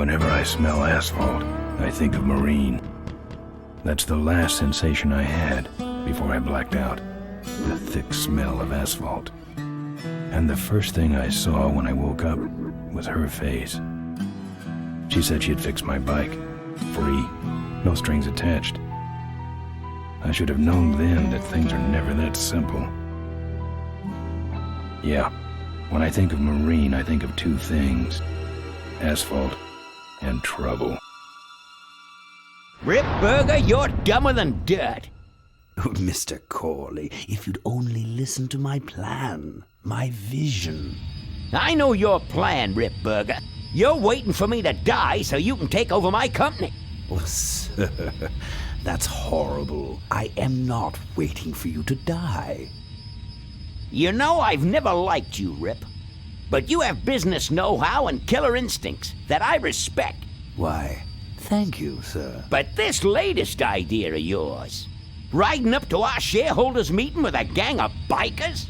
Whenever I smell asphalt, I think of Marine. That's the last sensation I had before I blacked out. The thick smell of asphalt. And the first thing I saw when I woke up was her face. She said she'd fix my bike. Free. No strings attached. I should have known then that things are never that simple. Yeah, when I think of Marine, I think of two things. Asphalt and trouble. Rip Burger, you're dumber than dirt. Oh, Mr. Corley, if you'd only listen to my plan, my vision. I know your plan, Rip Burger. You're waiting for me to die so you can take over my company. Oh, sir, that's horrible. I am not waiting for you to die. You know I've never liked you, Rip. But you have business know-how and killer instincts that I respect. Why, thank you, sir. But this latest idea of yours, riding up to our shareholders' meeting with a gang of bikers?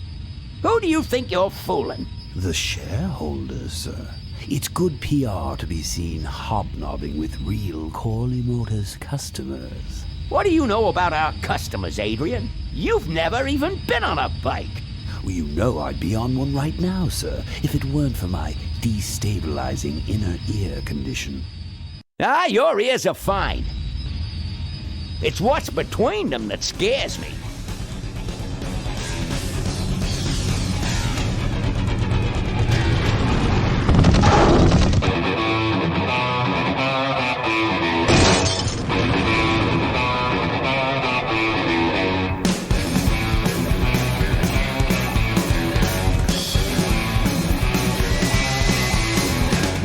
Who do you think you're fooling? The shareholders, sir. It's good PR to be seen hobnobbing with real Corley Motors customers. What do you know about our customers, Adrian? You've never even been on a bike. Well, you know I'd be on one right now, sir, if it weren't for my destabilizing inner ear condition. Ah, your ears are fine. It's what's between them that scares me.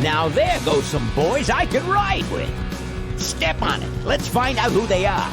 Now there goes some boys I could ride with. Step on it. Let's find out who they are.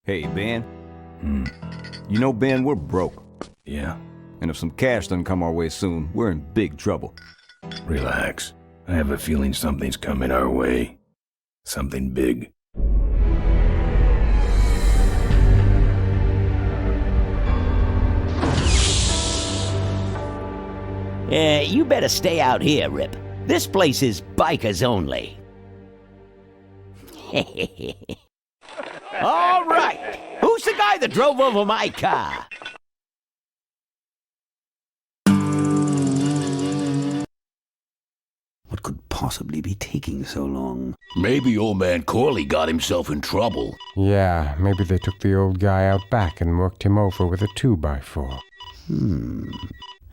Hey, Ben. You know, Ben, we're broke. Yeah? And if some cash doesn't come our way soon, we're in big trouble. Relax. I have a feeling something's coming our way. Something big. You better stay out here, Rip. This place is bikers only. All right. Who's the guy that drove over my car? What could possibly possibly be taking so long? Maybe old man Corley got himself in trouble. Yeah, maybe they took the old guy out back and worked him over with a 2x4. An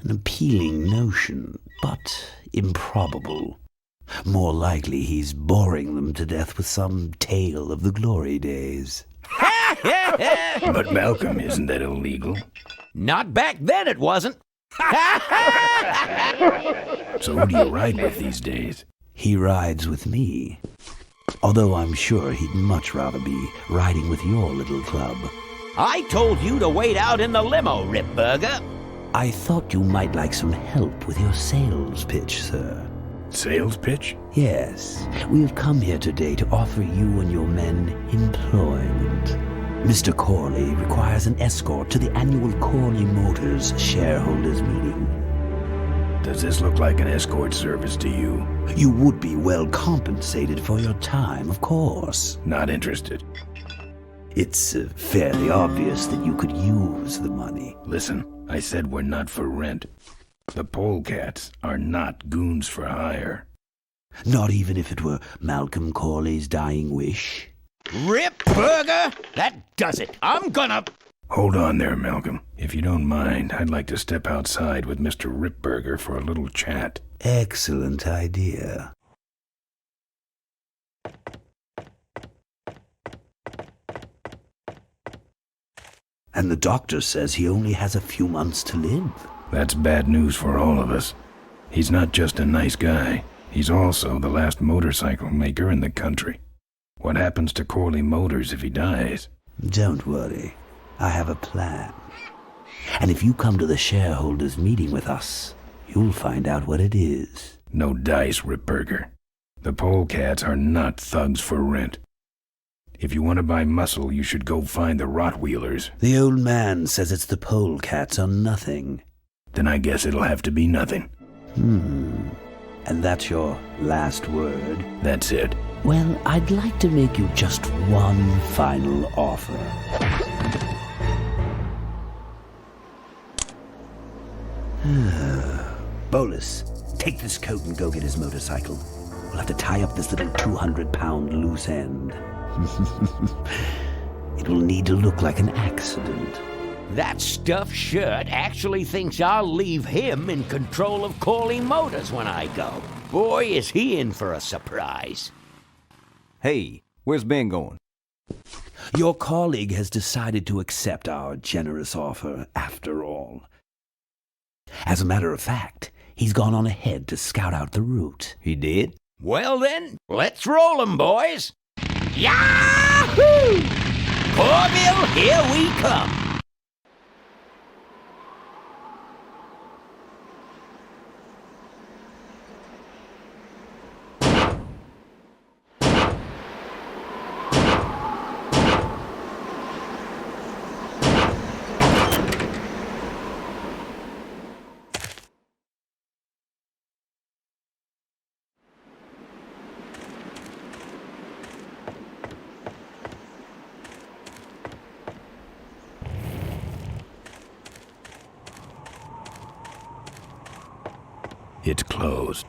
appealing notion, but improbable. More likely he's boring them to death with some tale of the glory days. But Malcolm, isn't that illegal? Not back then, it wasn't. So who do you ride with these days? He rides with me. Although I'm sure he'd much rather be riding with your little club. I told you to wait out in the limo, Ripburger. I thought you might like some help with your sales pitch, sir. Sales pitch? Yes, we have come here today to offer you and your men employment. Mr. Corley requires an escort to the annual Corley Motors shareholders meeting. Does this look like an escort service to you? You would be well compensated for your time, of course. Not interested. It's fairly obvious that you could use the money. Listen, I said we're not for rent. The Polecats are not goons for hire. Not even if it were Malcolm Corley's dying wish? Ripburger, that does it. I'm gonna... Hold on there, Malcolm. If you don't mind, I'd like to step outside with Mr. Ripburger for a little chat. Excellent idea. And the doctor says he only has a few months to live. That's bad news for all of us. He's not just a nice guy. He's also the last motorcycle maker in the country. What happens to Corley Motors if he dies? Don't worry. I have a plan. And if you come to the shareholders meeting with us, you'll find out what it is. No dice, Ripburger. The Polecats are not thugs for rent. If you want to buy muscle, you should go find the Rottweilers. The old man says it's the Polecats or nothing. Then I guess it'll have to be nothing. And that's your last word? That's it. Well, I'd like to make you just one final offer. Bolus, take this coat and go get his motorcycle. We'll have to tie up this little 200-pound loose end. It will need to look like an accident. That stuffed shirt actually thinks I'll leave him in control of Corley Motors when I go. Boy, is he in for a surprise. Hey, where's Ben going? Your colleague has decided to accept our generous offer after all. As a matter of fact, he's gone on ahead to scout out the route. He did? Well then, let's roll 'em, boys. Yahoo! Corville, here we come. It's closed.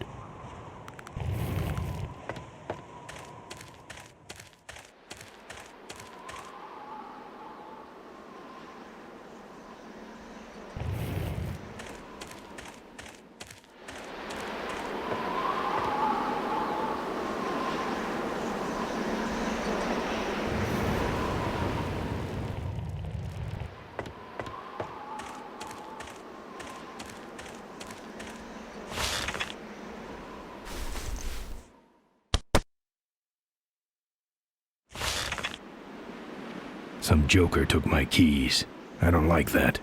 Some joker took my keys. I don't like that.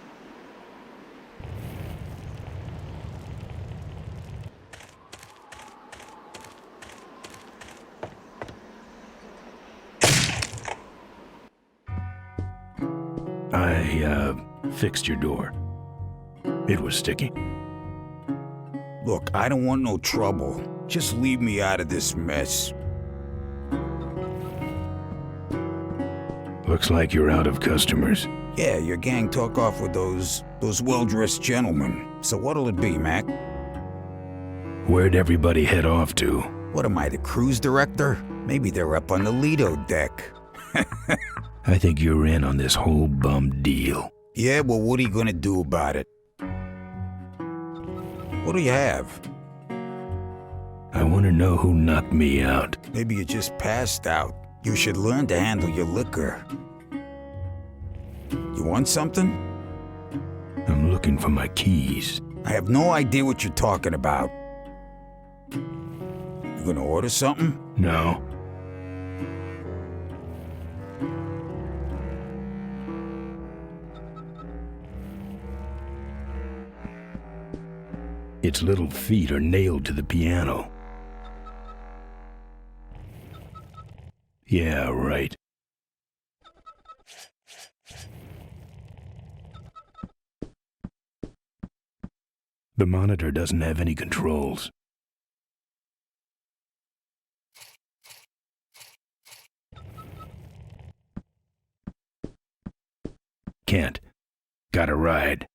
I fixed your door. It was sticky. Look, I don't want no trouble. Just leave me out of this mess. Looks like you're out of customers. Yeah, your gang took off with those well-dressed gentlemen. So what'll it be, Mac? Where'd everybody head off to? What am I, the cruise director? Maybe they're up on the Lido deck. I think you're in on this whole bum deal. Yeah, well, what are you gonna do about it? What do you have? I want to know who knocked me out. Maybe you just passed out. You should learn to handle your liquor. You want something? I'm looking for my keys. I have no idea what you're talking about. You gonna order something? No. Its little feet are nailed to the piano. Yeah, right. The monitor doesn't have any controls. Can't. Gotta ride.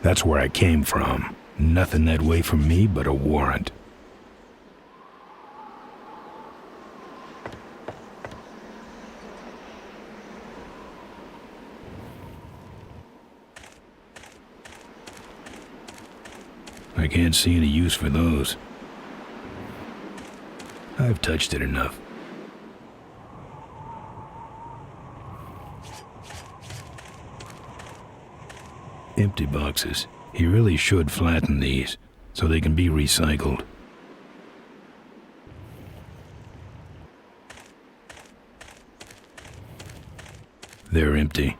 That's where I came from. Nothing that way from me but a warrant. I can't see any use for those. I've touched it enough. Empty boxes. He really should flatten these, so they can be recycled. They're empty.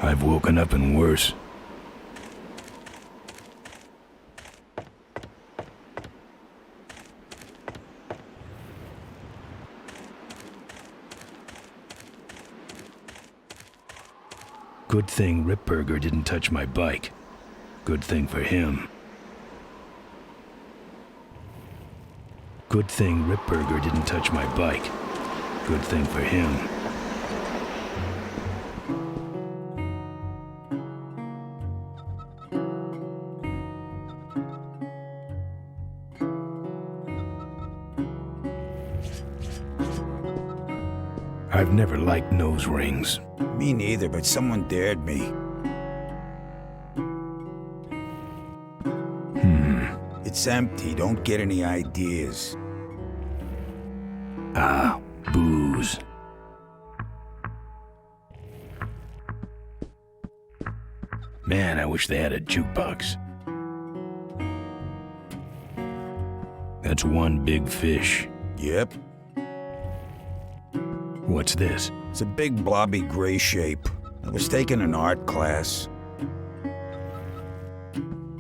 I've woken up in worse. Good thing Ripburger didn't touch my bike. Good thing for him. Good thing Ripburger didn't touch my bike. Good thing for him. I've never liked nose rings. Me neither, but someone dared me. It's empty, don't get any ideas. Ah, booze. Man, I wish they had a jukebox. That's one big fish. Yep, What's this? it's a big blobby gray shape. I was taking an art class.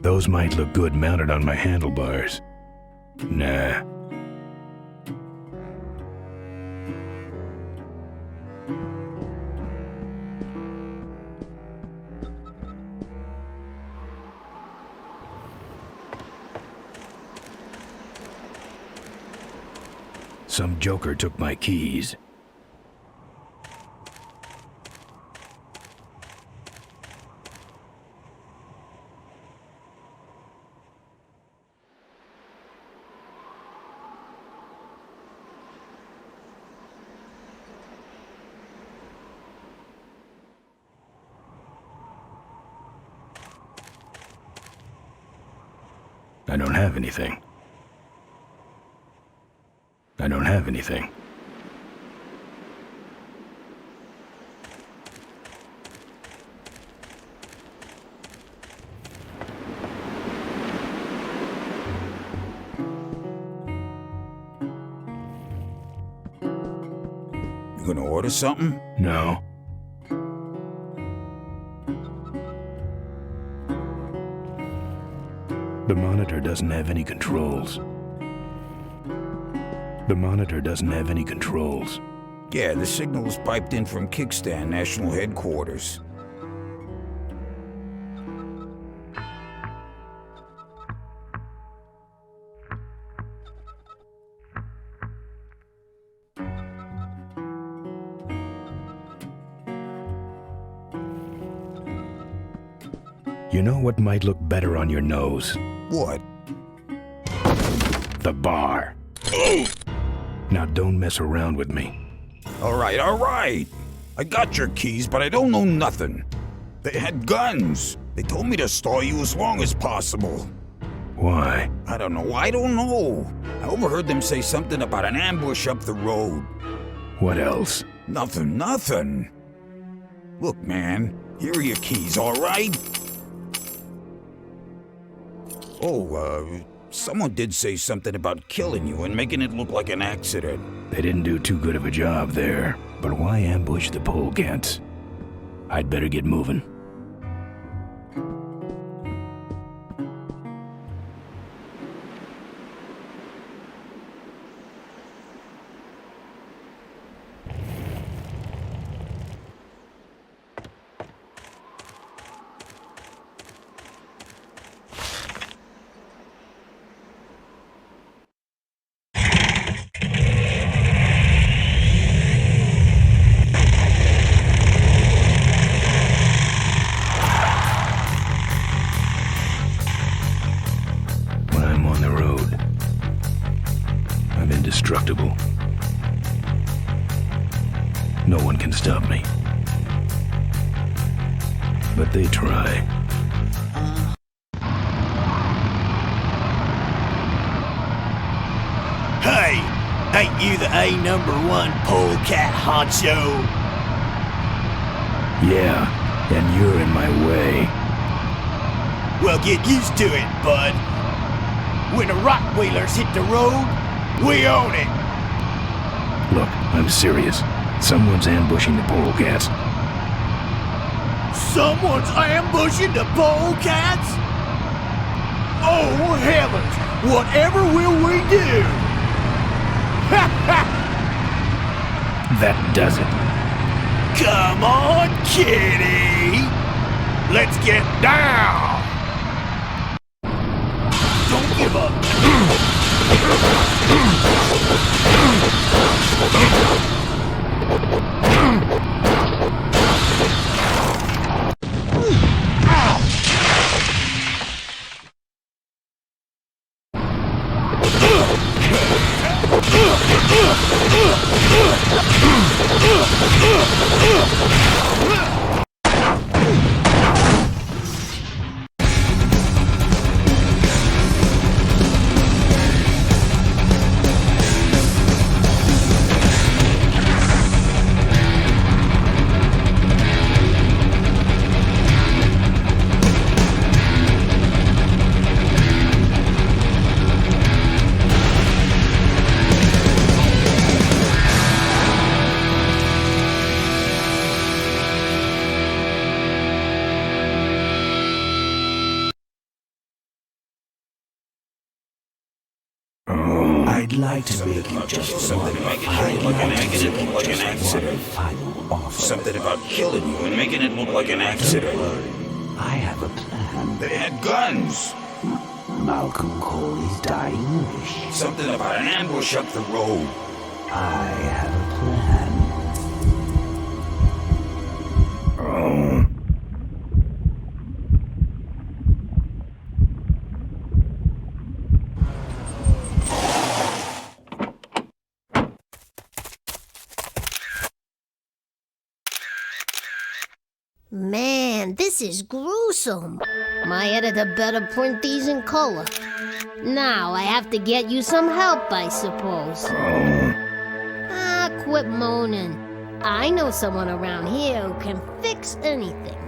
Those might look good mounted on my handlebars. Nah. Some joker took my keys. I don't have anything. I don't have anything. You gonna order something? No. The monitor doesn't have any controls. The monitor doesn't have any controls. Yeah, the signal was piped in from Kickstand National Headquarters. You know what might look better on your nose? What? The bar. Now don't mess around with me. All right. I got your keys, but I don't know nothing. They had guns. They told me to stall you as long as possible. Why? I don't know. I overheard them say something about an ambush up the road. What else? Nothing. Look, man, here are your keys, all right? Someone did say something about killing you and making it look like an accident. They didn't do too good of a job there. But why ambush the Polecats? I'd better get moving. Indestructible. No one can stop me. But they try. Hey! Ain't you the A#1 polecat honcho? Yeah, and you're in my way. Well, get used to it, bud. When the rock wheelers hit the road, we own it! Look, I'm serious. Someone's ambushing the Polecats. Someone's ambushing the Polecats? Oh, heavens! Whatever will we do? Ha ha! That does it. Come on, kitty! Let's get down! Don't give up! I'd like to make you just one final offer. Something about killing you and making it look like an accident. I have a plan. They had guns. Malcolm Corley's dying wish. Something about an ambush up the road. I have a plan. Oh. Man, this is gruesome. My editor better print these in color. Now I have to get you some help, I suppose. Ah, quit moaning. I know someone around here who can fix anything.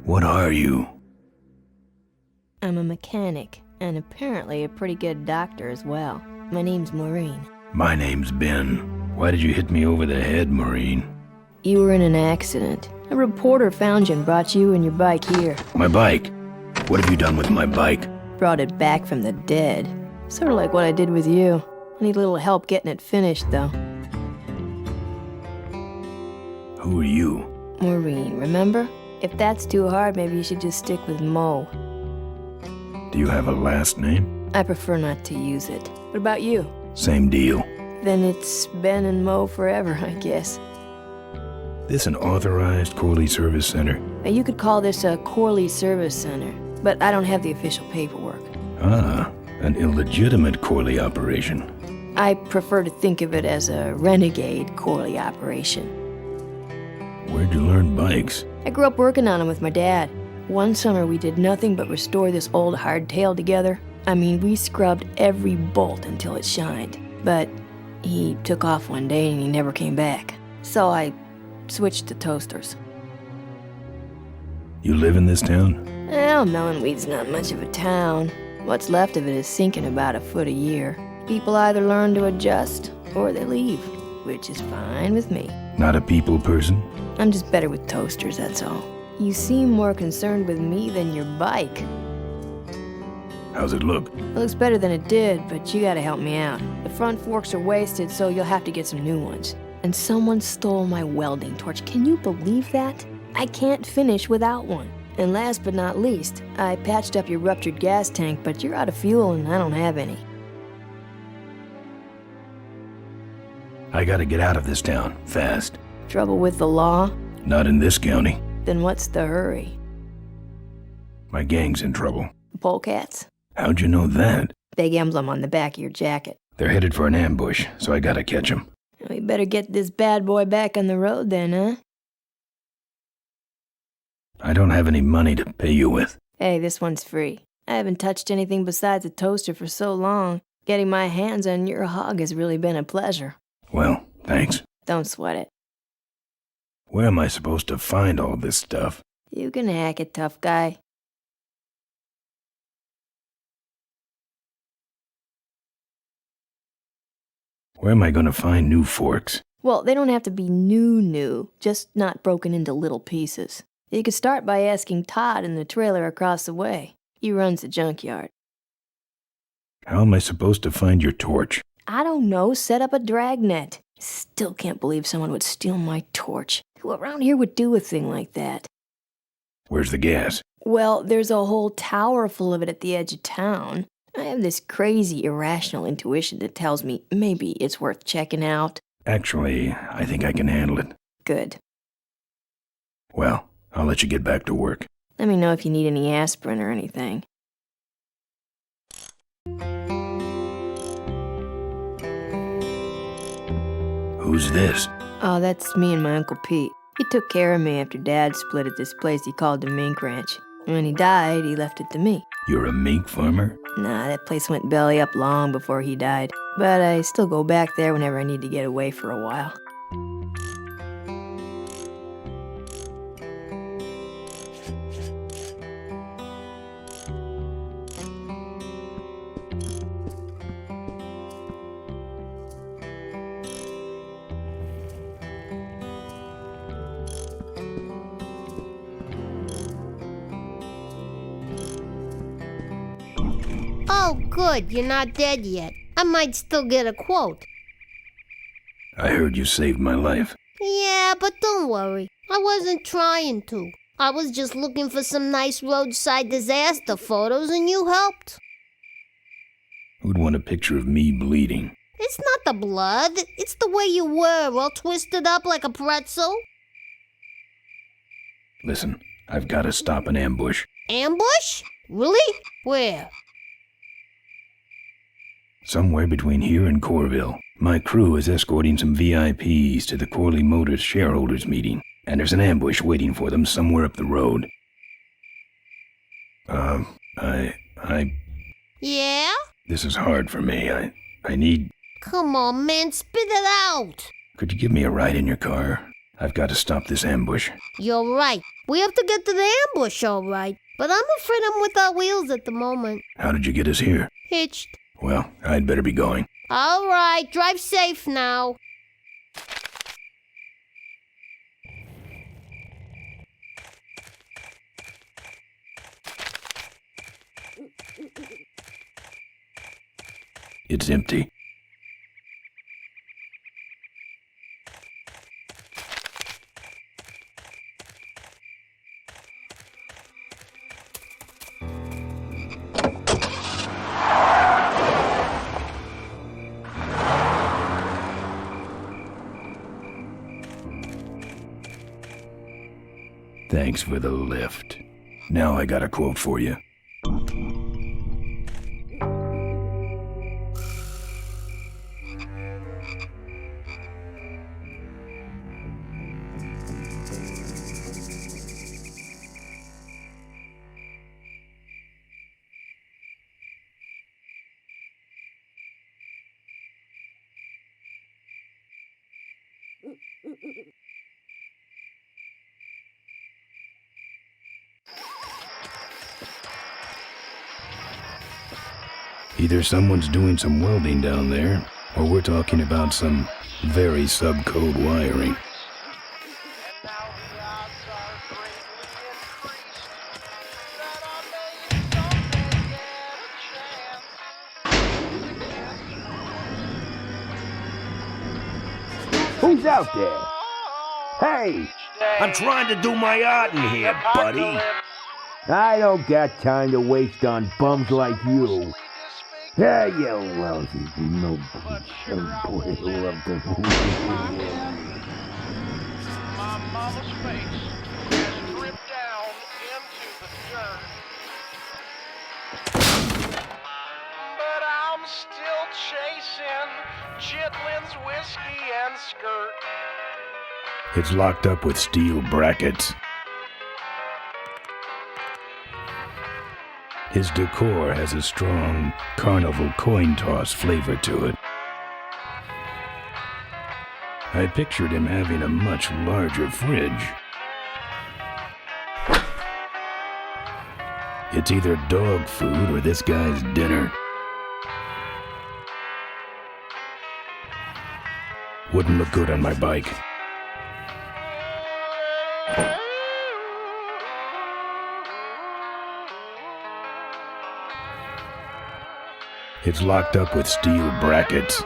What are you? I'm a mechanic, and apparently a pretty good doctor as well. My name's Maureen. My name's Ben. Why did you hit me over the head, Maureen? You were in an accident. A reporter found you and brought you and your bike here. My bike? What have you done with my bike? Brought it back from the dead. Sort of like what I did with you. I need a little help getting it finished, though. Who are you? Maureen, remember? If that's too hard, maybe you should just stick with Mo. Do you have a last name? I prefer not to use it. What about you? Same deal. Then it's Ben and Mo forever, I guess. This an authorized Corley Service Center? Now, you could call this a Corley Service Center, but I don't have the official paperwork. Ah, an illegitimate Corley operation. I prefer to think of it as a renegade Corley operation. Where'd you learn bikes? I grew up working on them with my dad. One summer we did nothing but restore this old hardtail together. I mean, we scrubbed every bolt until it shined. But he took off one day and he never came back. So I switched to toasters. You live in this town? Well, Melonweed's not much of a town. What's left of it is sinking about a foot a year. People either learn to adjust or they leave, which is fine with me. Not a people person? I'm just better with toasters, that's all. You seem more concerned with me than your bike. How's it look? It looks better than it did, but you gotta help me out. The front forks are wasted, so you'll have to get some new ones. And someone stole my welding torch. Can you believe that? I can't finish without one. And last but not least, I patched up your ruptured gas tank, but you're out of fuel and I don't have any. I gotta get out of this town, fast. Trouble with the law? Not in this county. Then what's the hurry? My gang's in trouble. Polecats? How'd you know that? Big emblem on the back of your jacket. They're headed for an ambush, so I gotta catch 'em. We better get this bad boy back on the road then, huh? I don't have any money to pay you with. Hey, this one's free. I haven't touched anything besides a toaster for so long. Getting my hands on your hog has really been a pleasure. Well, thanks. Don't sweat it. Where am I supposed to find all this stuff? You can hack it, tough guy. Where am I gonna find new forks? Well, they don't have to be new, just not broken into little pieces. You could start by asking Todd in the trailer across the way. He runs the junkyard. How am I supposed to find your torch? I don't know, set up a dragnet. Still can't believe someone would steal my torch. Who around here would do a thing like that? Where's the gas? Well, there's a whole tower full of it at the edge of town. I have this crazy, irrational intuition that tells me maybe it's worth checking out. Actually, I think I can handle it. Good. Well, I'll let you get back to work. Let me know if you need any aspirin or anything. Who's this? Oh, that's me and my Uncle Pete. He took care of me after Dad split at this place he called the Mink Ranch. When he died, he left it to me. You're a mink farmer? Nah, that place went belly up long before he died. But I still go back there whenever I need to get away for a while. Oh, good, you're not dead yet. I might still get a quote. I heard you saved my life. Yeah, but don't worry. I wasn't trying to. I was just looking for some nice roadside disaster photos and you helped. Who'd want a picture of me bleeding? It's not the blood. It's the way you were, all twisted up like a pretzel. Listen, I've got to stop an ambush. Ambush? Really? Where? Somewhere between here and Corville. My crew is escorting some VIPs to the Corley Motors shareholders meeting, and there's an ambush waiting for them somewhere up the road. Yeah? This is hard for me. I need... Come on, man, spit it out. Could you give me a ride in your car? I've got to stop this ambush. You're right. We have to get to the ambush, all right. But I'm afraid I'm without wheels at the moment. How did you get us here? Hitched. Well, I'd better be going. All right, drive safe now. It's empty. Thanks for the lift. Now I got a quote for you. Either someone's doing some welding down there, or we're talking about some very subcode wiring. Who's out there? Hey! I'm trying to do my art in here, buddy. I don't got time to waste on bums like you. Yeah, you lousy, no boy, love the My mama's face has dripped down into the dirt. But I'm still chasing Chitlin's whiskey and skirt. It's locked up with steel brackets. His decor has a strong carnival coin toss flavor to it. I pictured him having a much larger fridge. It's either dog food or this guy's dinner. Wouldn't look good on my bike. It's locked up with steel brackets.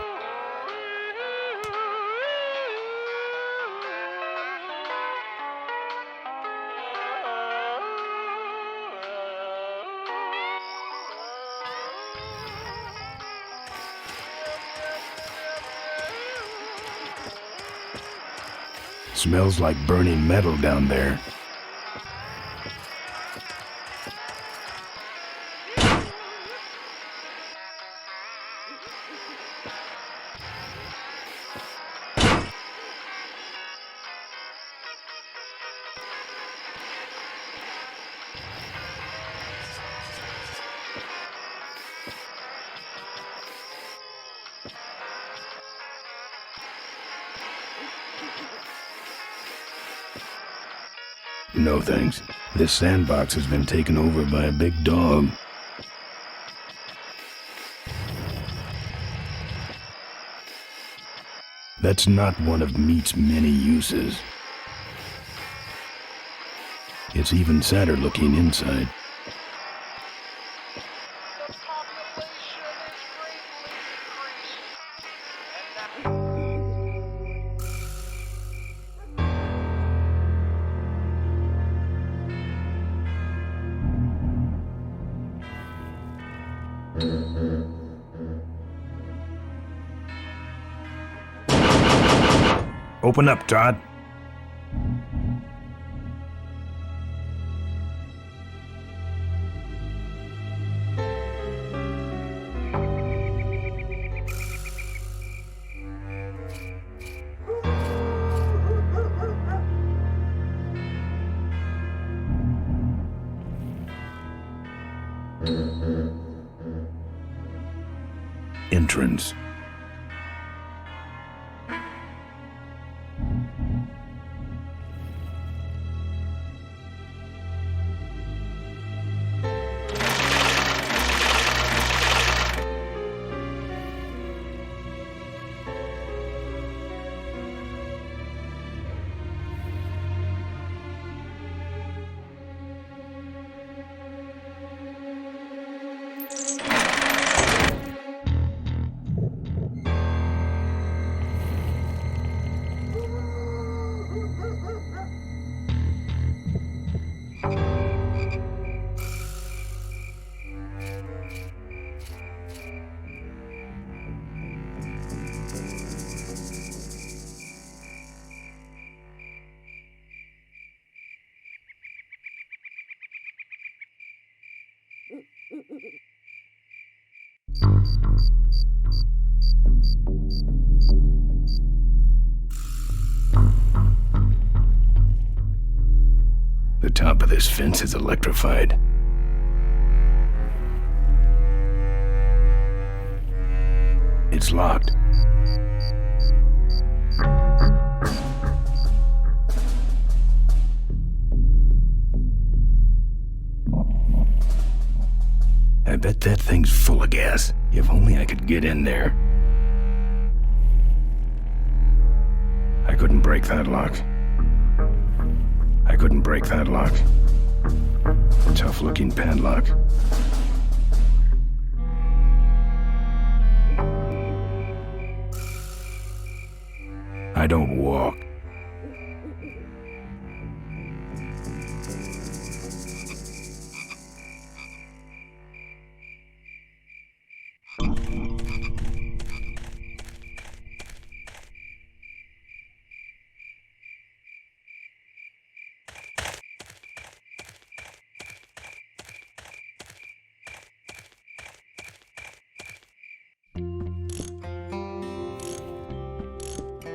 Smells like burning metal down there. No thanks. This sandbox has been taken over by a big dog. That's not one of meat's many uses. It's even sadder looking inside. Open up, Todd. Entrance. The top of this fence is electrified. It's locked. I bet that thing's full of gas. If only I could get in there. I couldn't break that lock. I couldn't break that lock. Tough-looking padlock. I don't walk.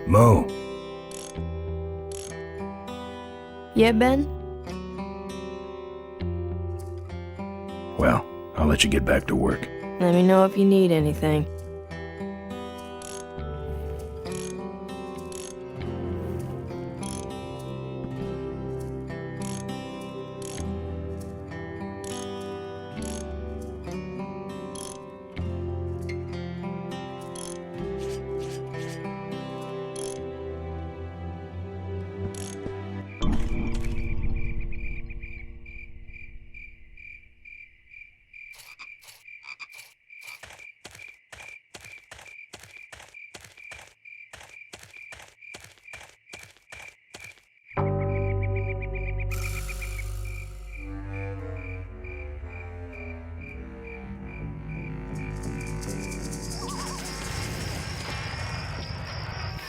Mo. Yeah, Ben? Well, I'll let you get back to work. Let me know if you need anything.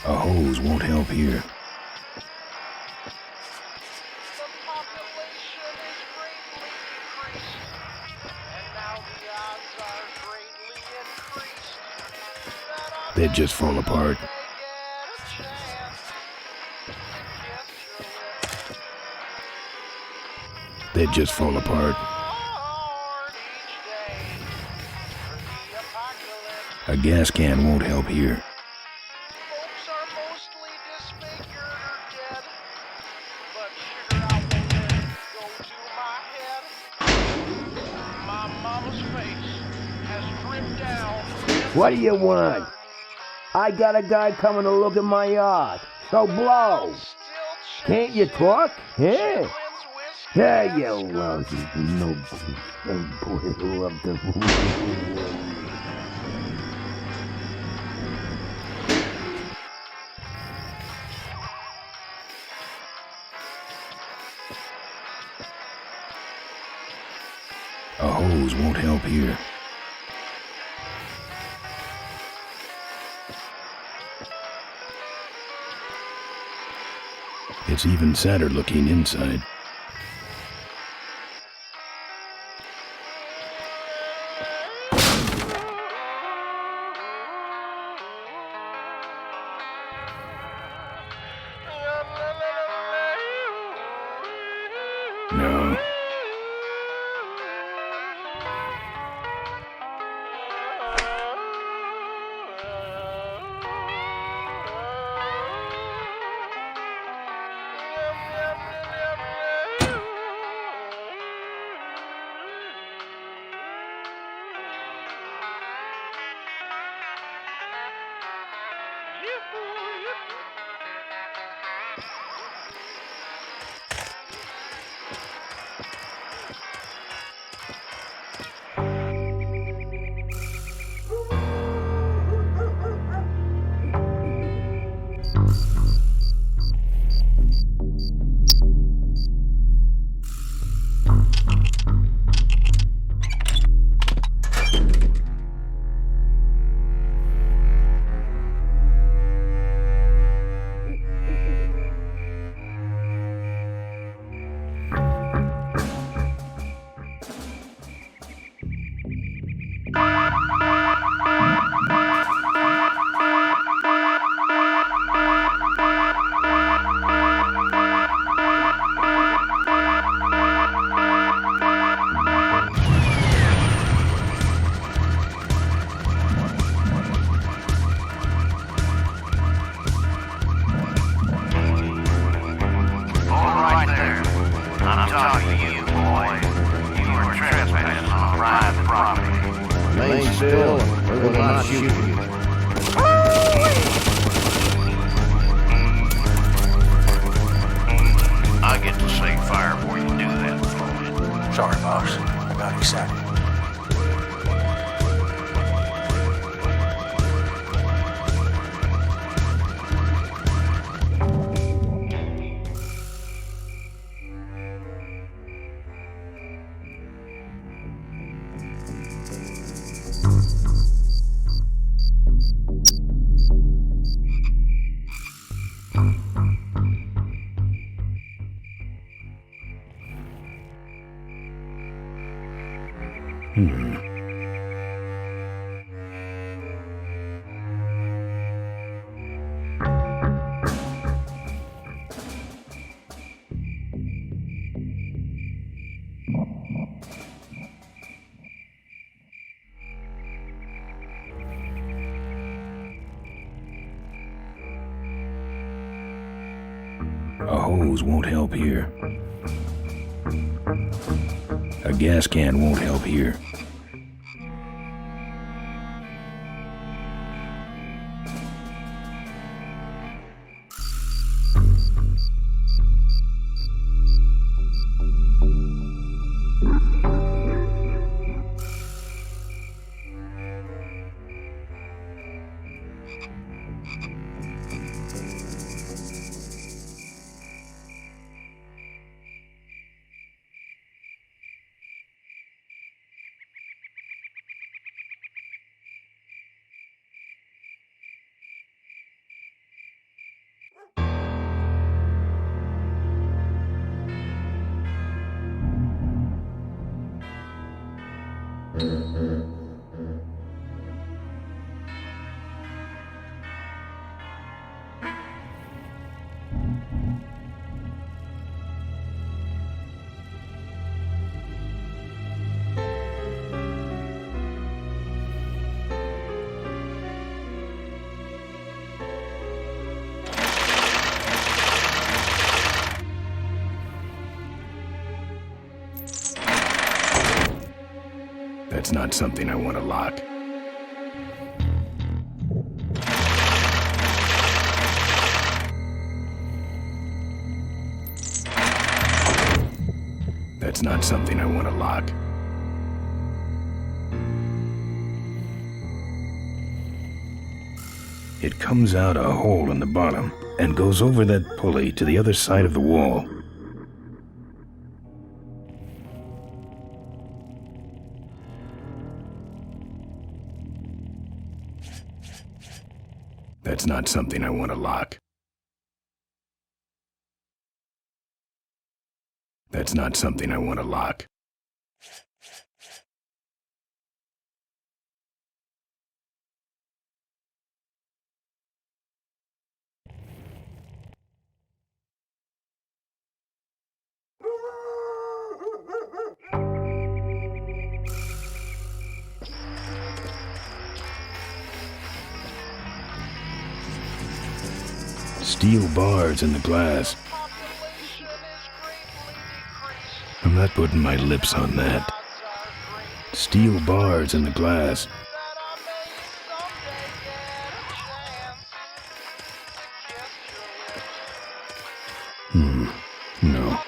A hose won't help here. They'd just fall apart. They'd just fall apart. A gas can won't help here. What do you want? I got a guy coming to look at my yacht. So blow. Can't you talk? Yeah. Yeah, you lousy no boy love the A hose won't help here. It's even sadder looking inside. No. will not shoot you. I get to say fire before you do that, Floyd. Sorry, boss. I got excited. A hose won't help here. A gas can won't help here. That's not something I want to lock. That's not something I want to lock. It comes out a hole in the bottom and goes over that pulley to the other side of the wall. That's not something I want to lock. That's not something I want to lock. Steel bars in the glass. I'm not putting my lips on that. Steel bars in the glass. No.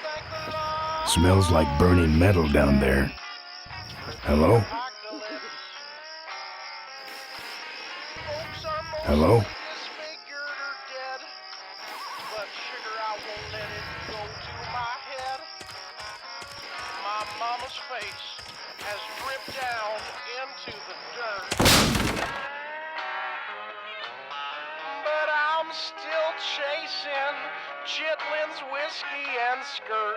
Smells like burning metal down there. Hello? Hello? Chitlin's whiskey and skirt.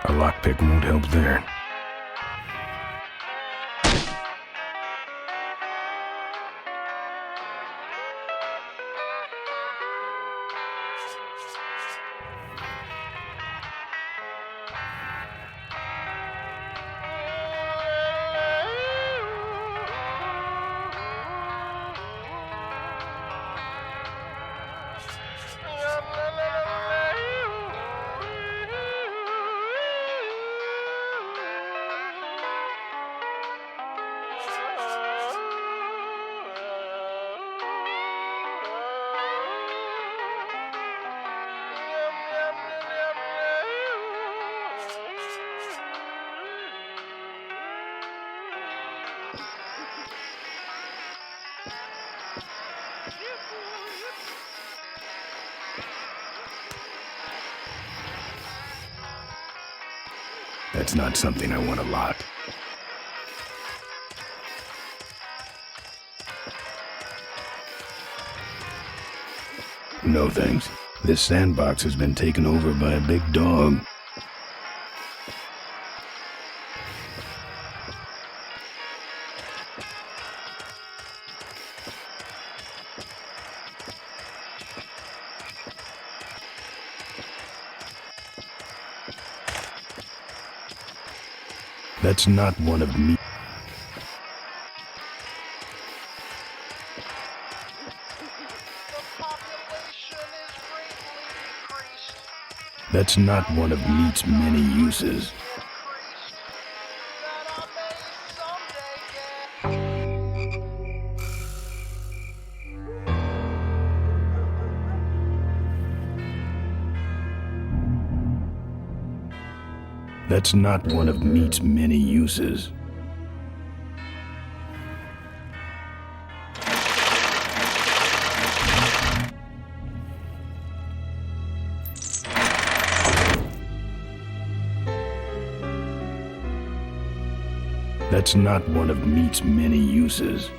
A lockpick won't help there. That's not something I want to lock. No thanks. This sandbox has been taken over by a big dog. That's not one of me. That's not one of meat's many uses. That's not one of meat's many uses. That's not one of meat's many uses.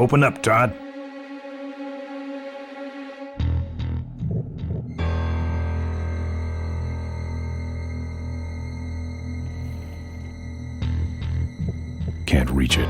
Open up, Todd. Can't reach it.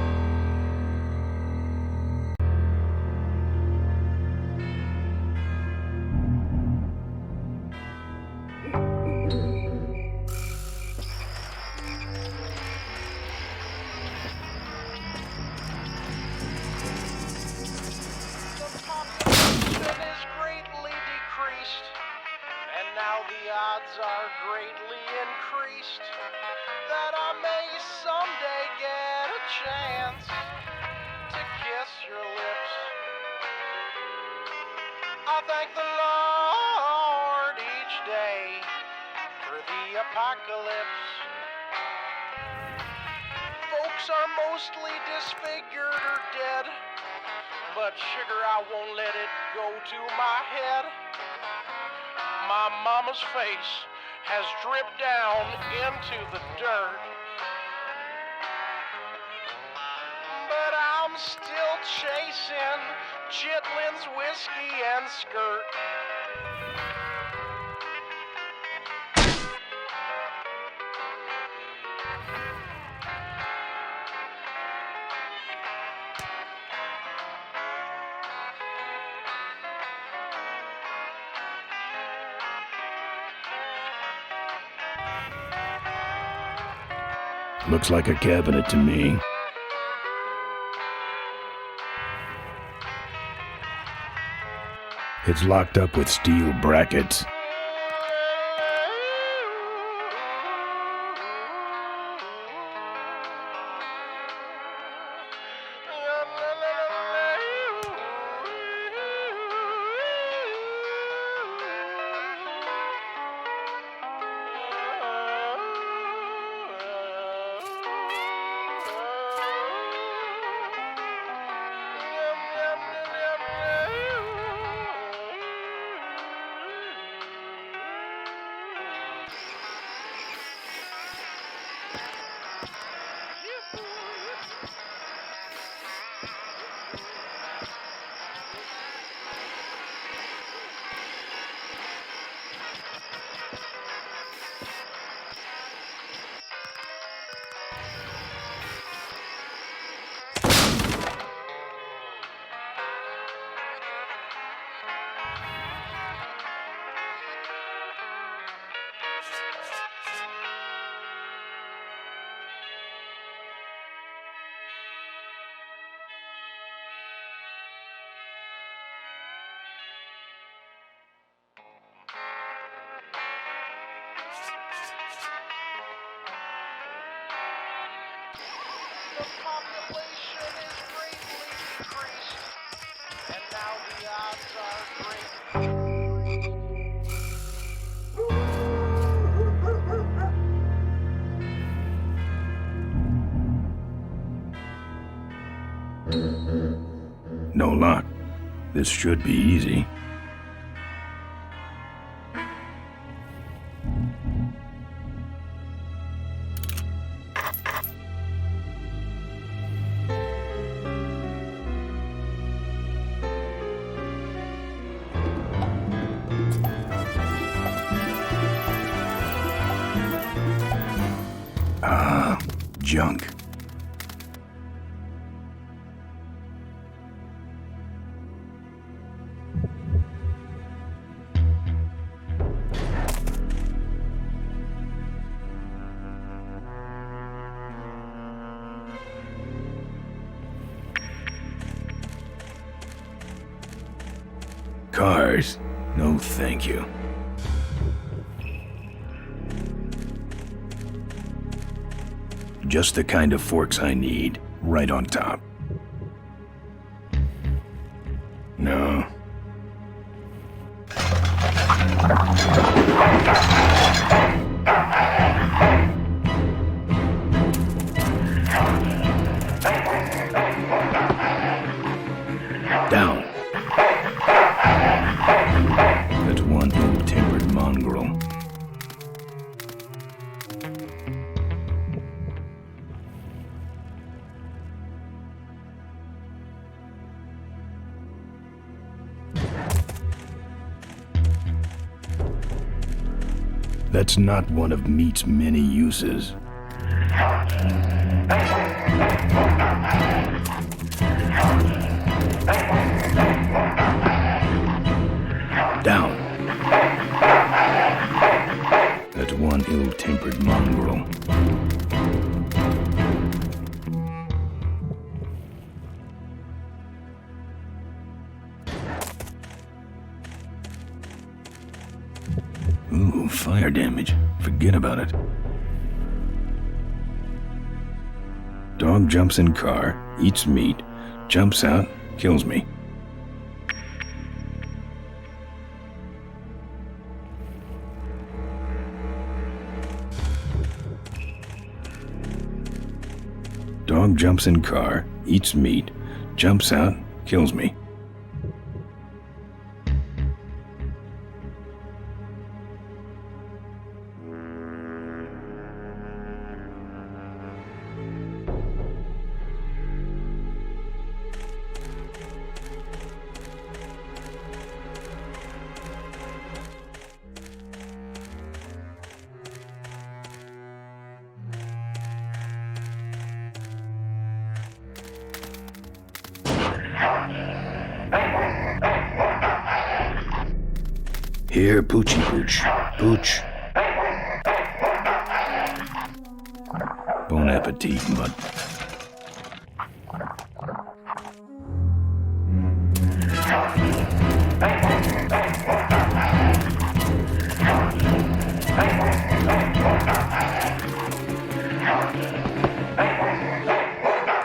Face has dripped down into the dirt. But I'm still chasing Chitlin's whiskey and skirt. Looks like a cabinet to me. It's locked up with steel brackets. luck. This should be easy. Junk. Cars? No, thank you. Just the kind of forks I need, right on top. No. Down. That's one ill-tempered mongrel. That's not one of meat's many uses. Down. That's one ill-tempered mongrel. Ooh, fire damage. Forget about it. Dog jumps in car, eats meat, jumps out, kills me. Dog jumps in car, eats meat, jumps out, kills me. Here, Poochie Pooch. Pooch. Bon appetit, bud.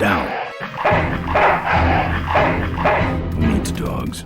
Down. Who needs dogs?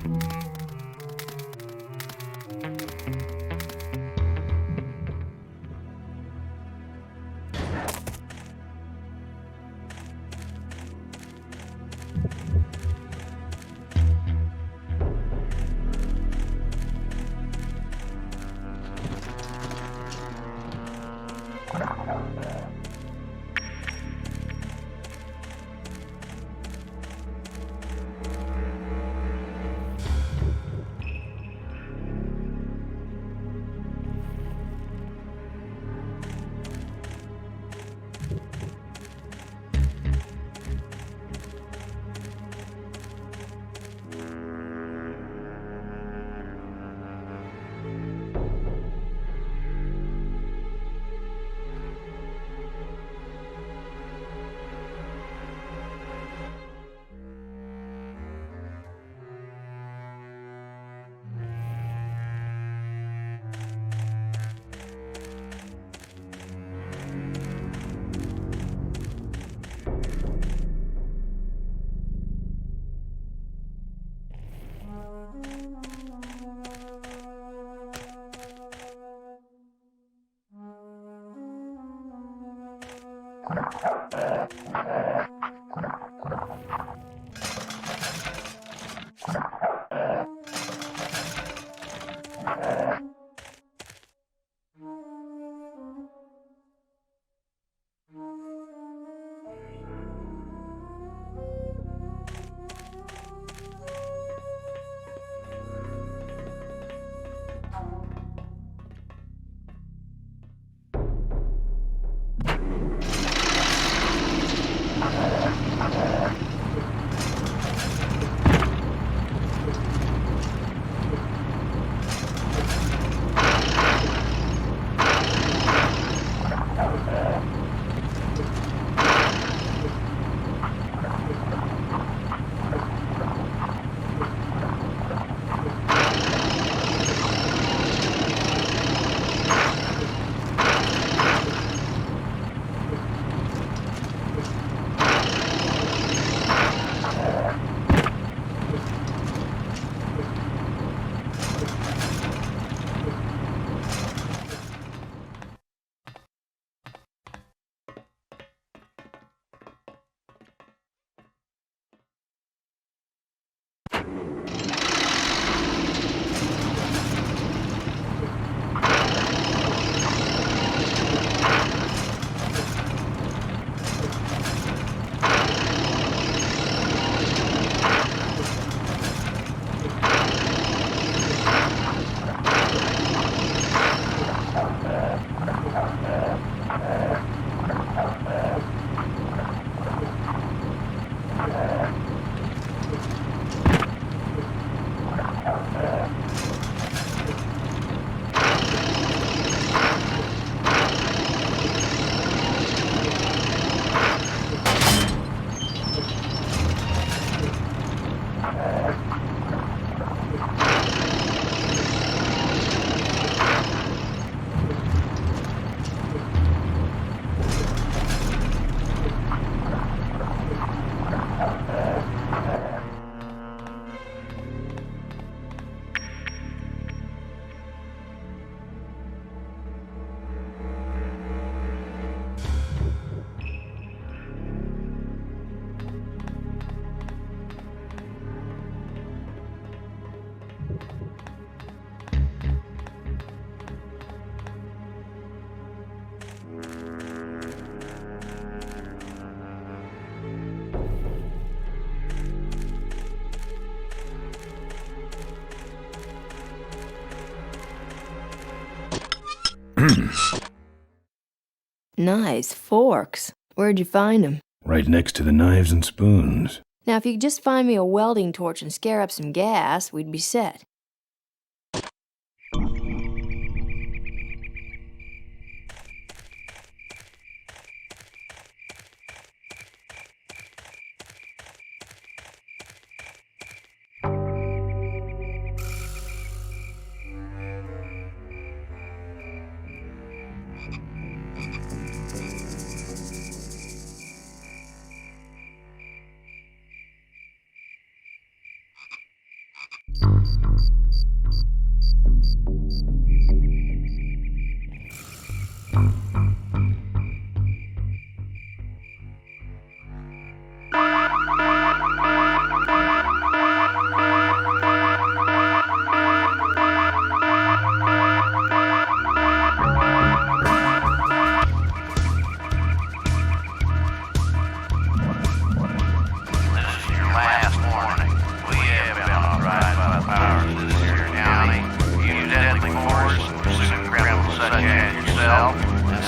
Nice forks. Where'd you find them? Right next to the knives and spoons. Now, if you could just find me a welding torch and scare up some gas, we'd be set.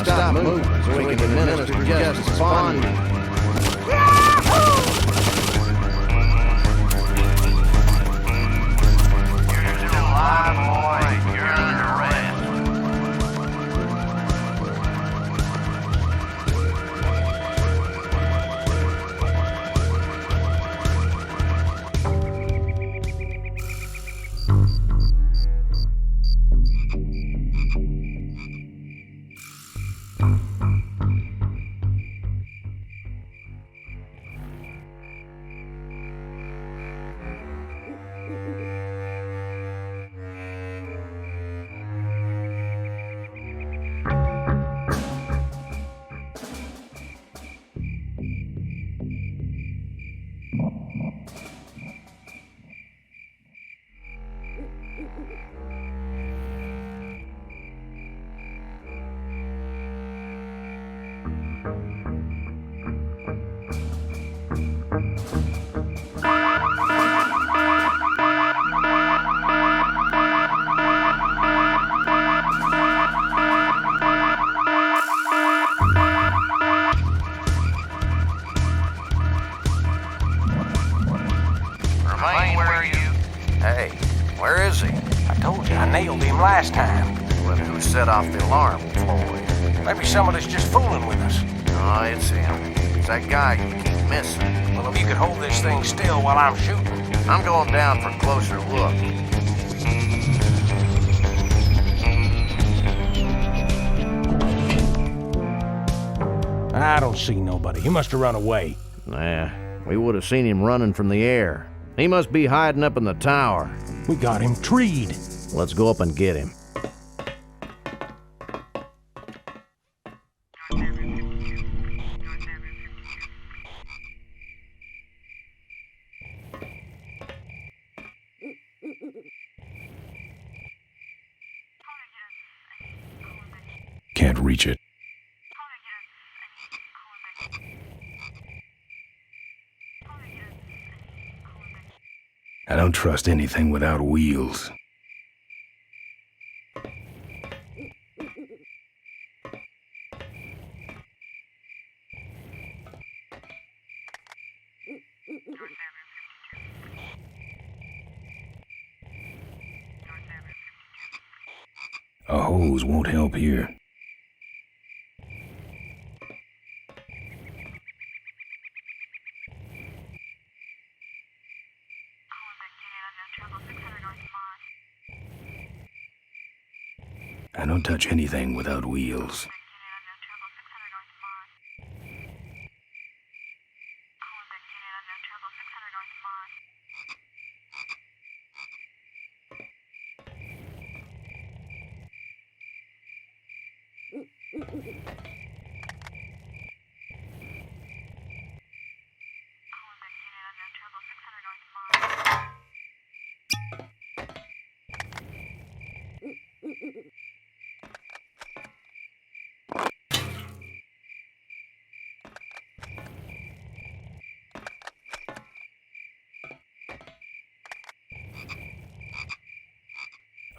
Stop moving so we can administer justice upon you. You're still alive, boy. You're under arrest. handled him last time. But who set off the alarm, Floyd? Maybe somebody's just fooling with us. Oh, it's him. It's that guy you keep missing. Well, if you could hold this thing still while I'm shooting. I'm going down for a closer look. I don't see nobody. He must have run away. Nah, we would have seen him running from the air. He must be hiding up in the tower. We got him treed. Let's go up and get him. Can't reach it. I don't trust anything without wheels. A hose won't help here. I don't touch anything without wheels.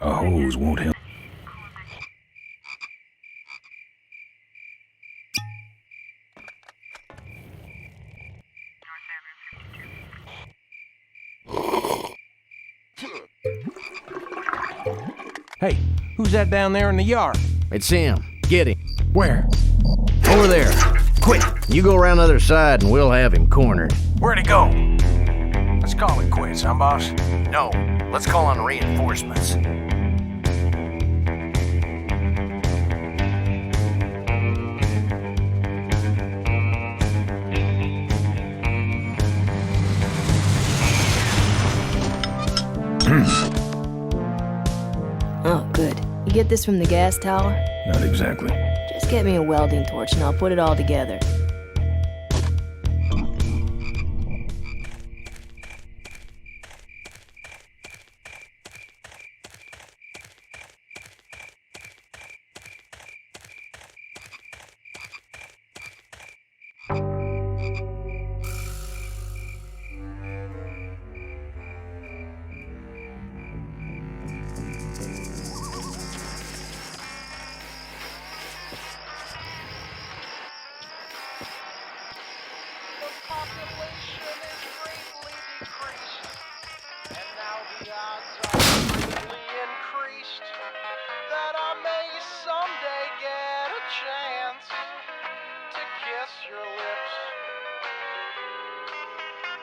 A hose won't help. Hey, who's that down there in the yard? It's him. Get him. Where? Over there. Quick, you go around the other side and we'll have him cornered. Where'd he go? Let's call it quits, huh, boss? No, let's call on reinforcements. Oh, good. You get this from the gas tower? Not exactly. Just get me a welding torch and I'll put it all together.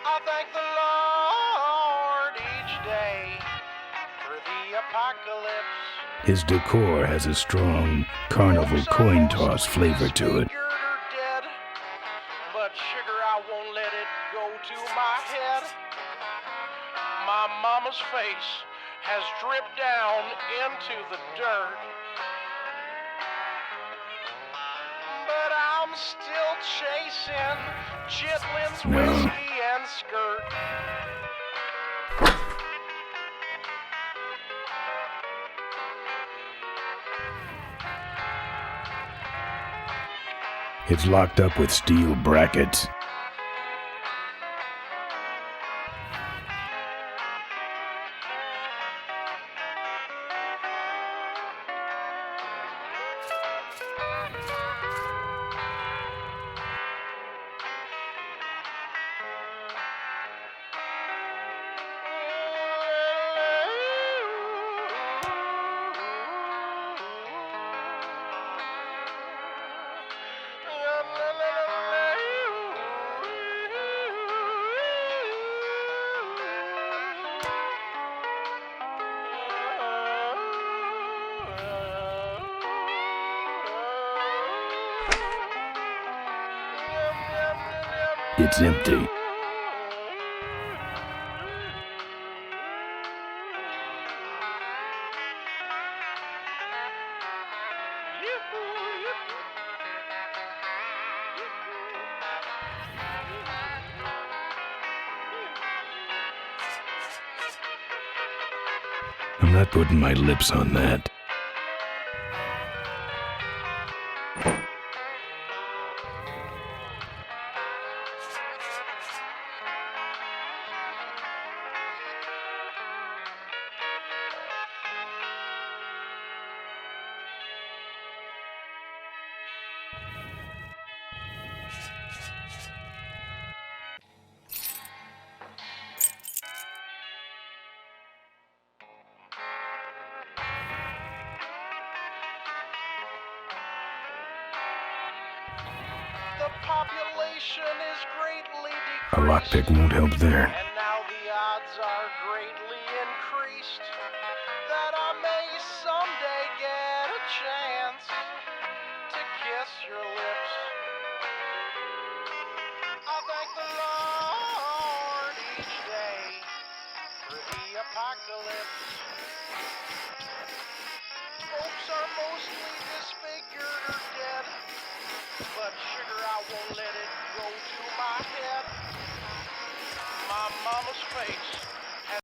I thank the Lord each day for the apocalypse. His decor has a strong carnival coin toss flavor to it. Dead, but sugar, I won't let it go to my head. My mama's face has dripped down into the dirt. But I'm still chasing chitlins, whiskey, and skirt. It's locked up with steel brackets. It's empty. I'm not putting my lips on that. The population is greatly A lockpick won't help there. and now the odds are greatly increased that I may someday get a chance to kiss your lips. I thank the Lord each day for the apocalypse. Folks are mostly disfigured or dead, but sugar, I won't let it go to my head. My mama's face has...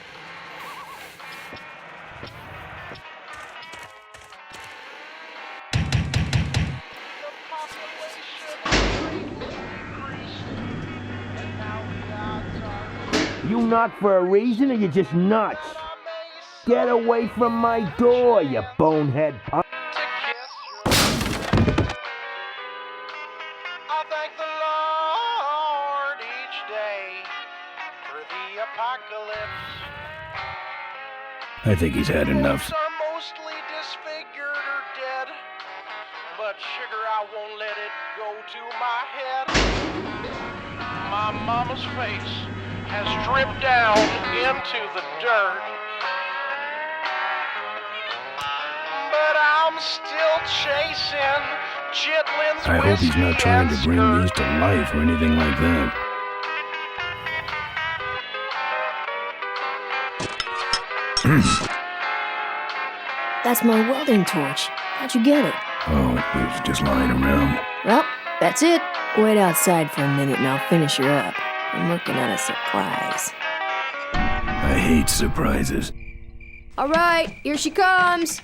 The population is greatly increased, and now the odds are... You knock for a reason or you just nuts? Get away from my door, you bonehead punk. I thank the Lord each day for the apocalypse. I think he's had enough. Folks are mostly disfigured or dead, but sugar, I won't let it go to my head. My mama's face has dripped down into the dirt, but I'm still chasing chitlins I hope he's not trying to bring these to life or anything like that. That's my welding torch. How'd you get it? Oh, it was just lying around. Well, that's it. Wait outside for a minute and I'll finish her up. I'm working on a surprise. I hate surprises. All right, here she comes.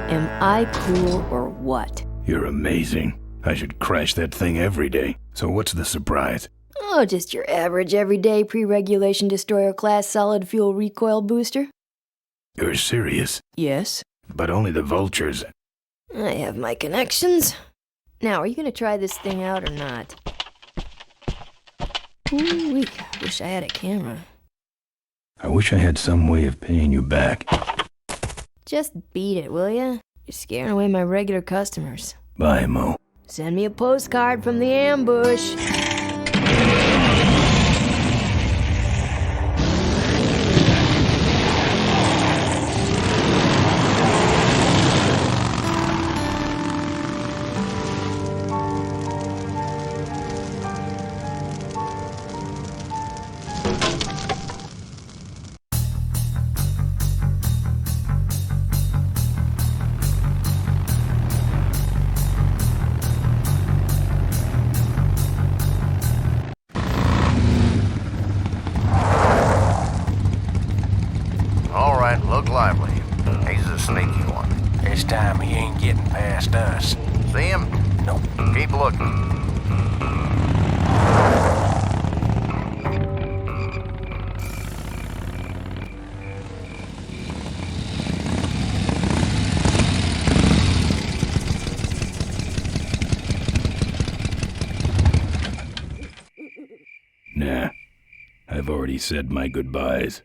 Am I cool or what? You're amazing. I should crash that thing every day. So what's the surprise? Oh, just your average everyday pre-regulation destroyer class solid fuel recoil booster. You're serious? Yes. But only the vultures. I have my connections. Now, are you gonna try this thing out or not? Ooh, wish I had a camera. I wish I had some way of paying you back. Just beat it, will ya? You're scaring away my regular customers. Bye, Mo. Send me a postcard from the ambush. All right, look lively. He's a sneaky one. This time he ain't getting past us. See him? Nope. Keep looking. Nah. I've already said my goodbyes.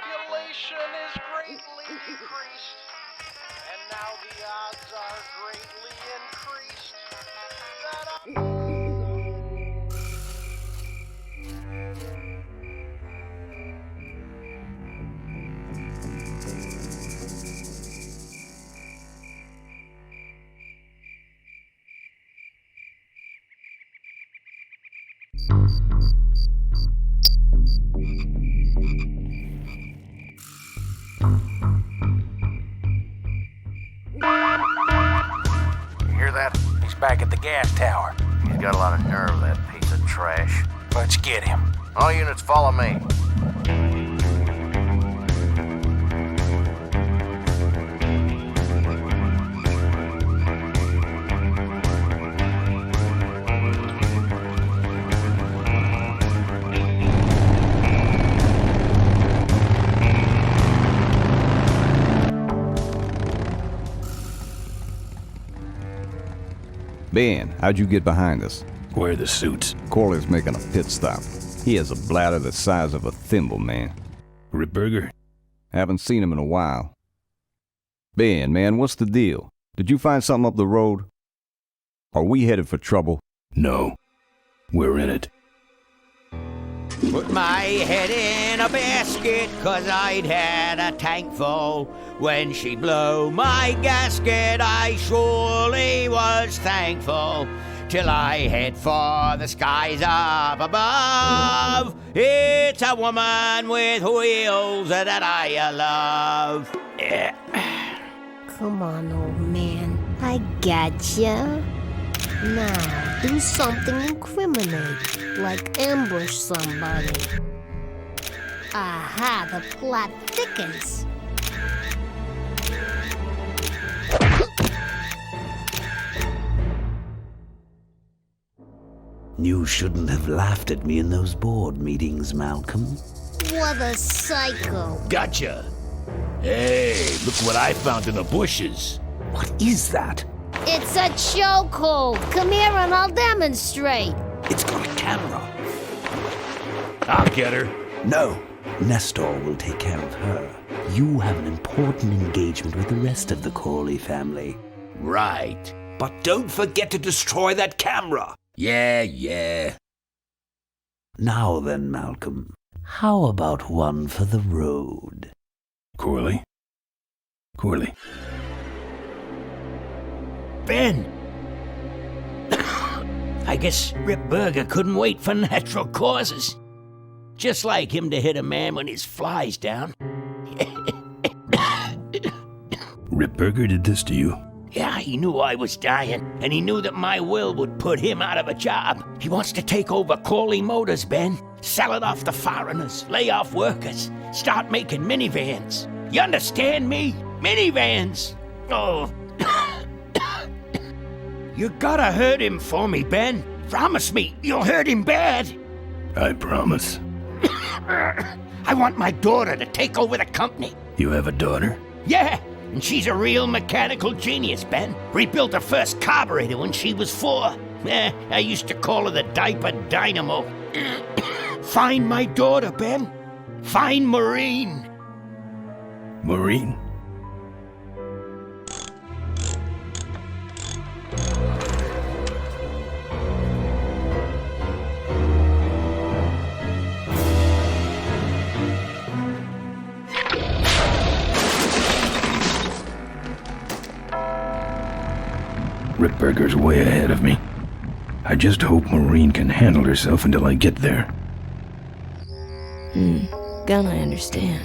population is greatly decreased, and now the odds are greatly increased that You hear that? He's back at the gas tower. He's got a lot of nerve, that piece of trash. Let's get him. All units follow me. Ben, how'd you get behind us? Where are the suits? Corley's making a pit stop. He has a bladder the size of a thimble, man. Ripburger? Haven't seen him in a while. Ben, man, what's the deal? Did you find something up the road? Are we headed for trouble? No. We're in it. Put my head in a basket, 'cause I'd had a tank full. When she blew my gasket, I surely was thankful. Till I head for the skies up above. It's a woman with wheels that I love. Come on, old man. I gotcha. Now, do something incriminating, like ambush somebody. Aha, the plot thickens. You shouldn't have laughed at me in those board meetings, Malcolm. What a psycho. Gotcha. Hey, look what I found in the bushes. What is that? It's a chokehold. Come here and I'll demonstrate. It's got a camera. I'll get her. No. Nestor will take care of her. You have an important engagement with the rest of the Corley family. Right. But don't forget to destroy that camera. Yeah. Now then, Malcolm, how about one for the road? Corley? Ben! I guess Rip Burger couldn't wait for natural causes. Just like him to hit a man when his fly's down. Ripburger did this to you? Yeah, he knew I was dying, and he knew that my will would put him out of a job. He wants to take over Corley Motors, Ben. Sell it off to foreigners, lay off workers, start making minivans. You understand me? Minivans! Oh. You gotta hurt him for me, Ben. Promise me you'll hurt him bad. I promise. I want my daughter to take over the company. You have a daughter? Yeah, and she's a real mechanical genius, Ben. Rebuilt her first carburetor when she was 4. I used to call her the diaper dynamo. Find my daughter, Ben. Find Maureen. Maureen? Ripburger's way ahead of me. I just hope Maureen can handle herself until I get there. Gonna understand.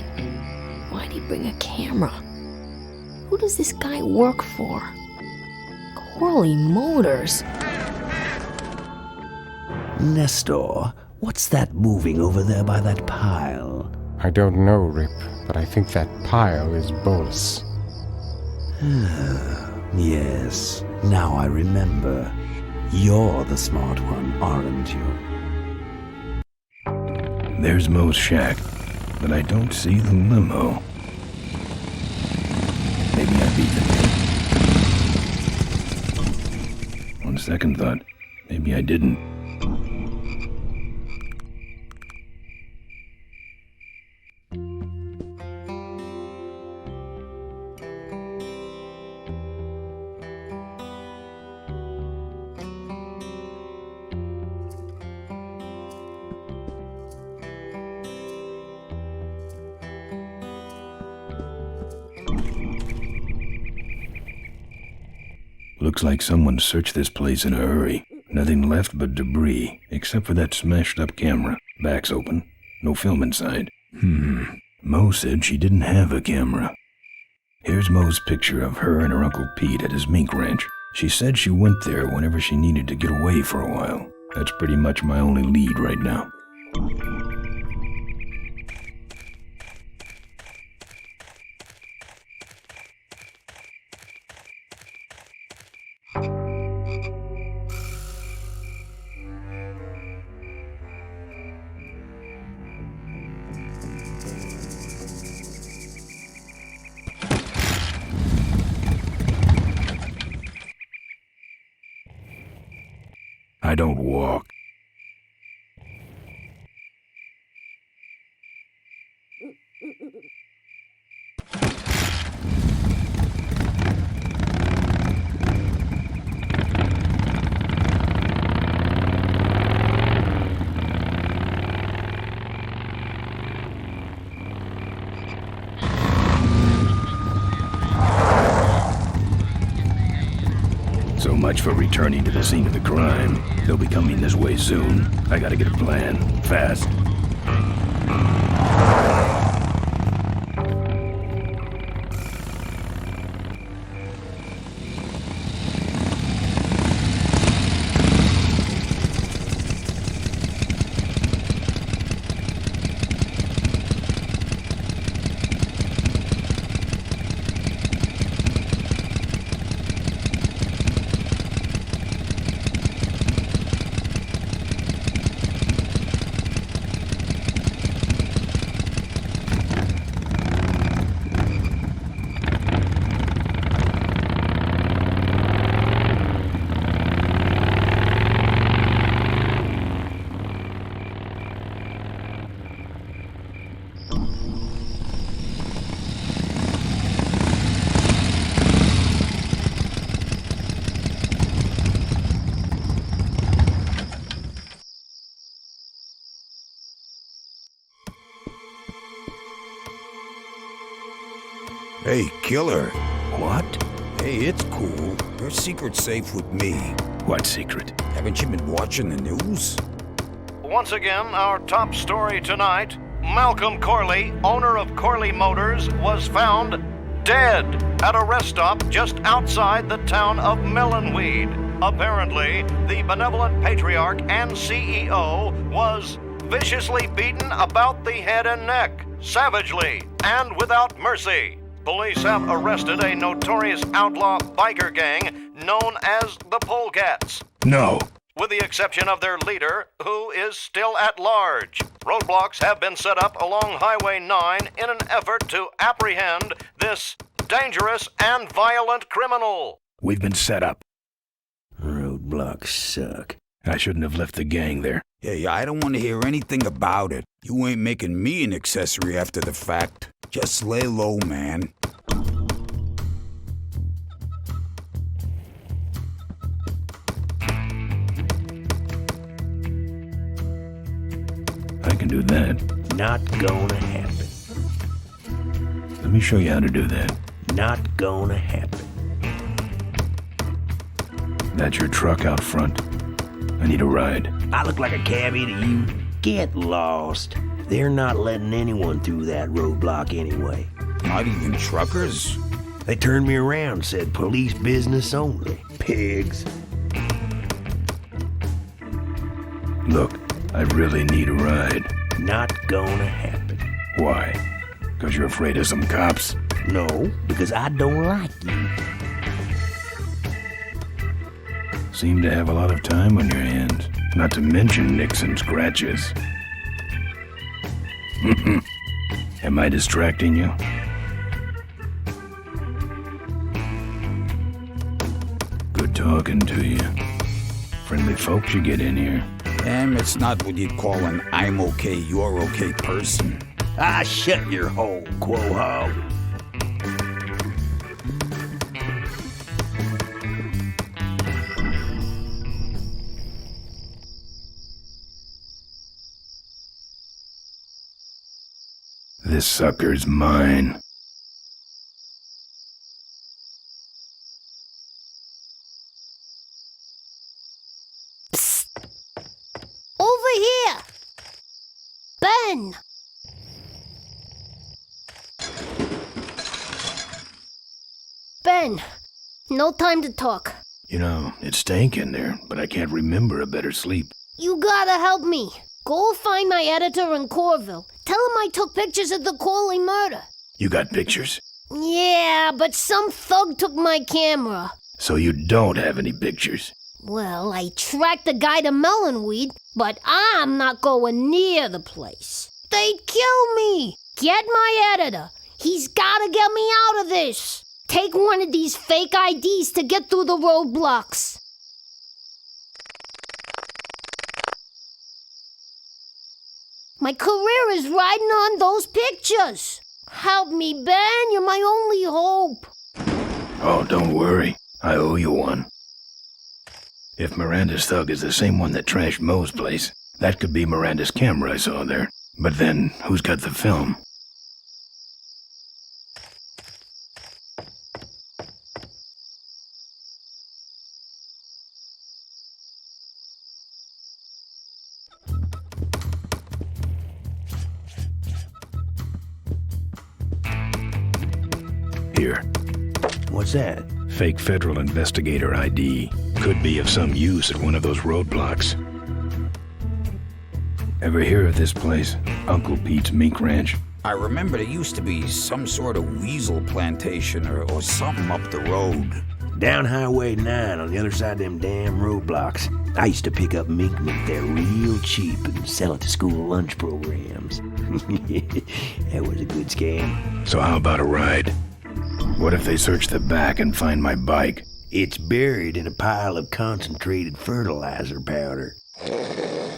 Why'd he bring a camera? Who does this guy work for? Corley Motors. Nestor, what's that moving over there by that pile? I don't know, Rip, but I think that pile is Bolus. Yes, now I remember. You're the smart one, aren't you? There's Mo's shack, but I don't see the limo. Maybe I beat them. On second thought, maybe I didn't. Looks like someone searched this place in a hurry. Nothing left but debris, except for that smashed-up camera. Back's open. No film inside. Mo said she didn't have a camera. Here's Mo's picture of her and her Uncle Pete at his mink ranch. She said she went there whenever she needed to get away for a while. That's pretty much my only lead right now. I don't walk. So much for returning to the scene of the crime. They'll be coming this way soon. I gotta get a plan. Fast. Hey, killer. What? Hey, it's cool. Your secret's safe with me. What secret? Haven't you been watching the news? Once again, our top story tonight, Malcolm Corley, owner of Corley Motors, was found dead at a rest stop just outside the town of Melonweed. Apparently, the benevolent patriarch and CEO was viciously beaten about the head and neck, savagely and without mercy. Police have arrested a notorious outlaw biker gang known as the Polecats. No. With the exception of their leader, who is still at large. Roadblocks have been set up along Highway 9 in an effort to apprehend this dangerous and violent criminal. We've been set up. Roadblocks suck. I shouldn't have left the gang there. Hey, I don't want to hear anything about it. You ain't making me an accessory after the fact. Just lay low, man. I can do that. Not gonna happen. Let me show you how to do that. Not gonna happen. That's your truck out front. I need a ride. I look like a cabbie to you? Get lost. They're not letting anyone through that roadblock anyway. Not even truckers? They turned me around, said police business only. Pigs. Look, I really need a ride. Not gonna happen. Why? Because you're afraid of some cops? No, because I don't like you. Seem to have a lot of time on your hands. Not to mention nicks and scratches. Am I distracting you? Good talking to you. Friendly folks you get in here. Damn, it's not what you'd call an I'm okay, you're okay person. Ah, shut your hole, Quaho. This sucker's mine. Ben! Ben, no time to talk. You know, it stank in there, but I can't remember a better sleep. You gotta help me. Go find my editor in Corville. Tell him I took pictures of the Corley murder. You got pictures? Yeah, but some thug took my camera. So you don't have any pictures? Well, I tracked the guy to Melonweed, but I'm not going near the place. They'd kill me. Get my editor. He's gotta get me out of this. Take one of these fake IDs to get through the roadblocks. My career is riding on those pictures. Help me, Ben. You're my only hope. Oh, don't worry. I owe you one. If Miranda's thug is the same one that trashed Moe's place, that could be Miranda's camera I saw there. But then, who's got the film? Here. What's that? Fake federal investigator ID. Could be of some use at one of those roadblocks. Ever hear of this place? Uncle Pete's Mink Ranch? I remember there used to be some sort of weasel plantation or something up the road. Down Highway 9 on the other side of them damn roadblocks. I used to pick up mink meat there real cheap and sell it to school lunch programs. That was a good scam. So how about a ride? What if they search the back and find my bike? It's buried in a pile of concentrated fertilizer powder.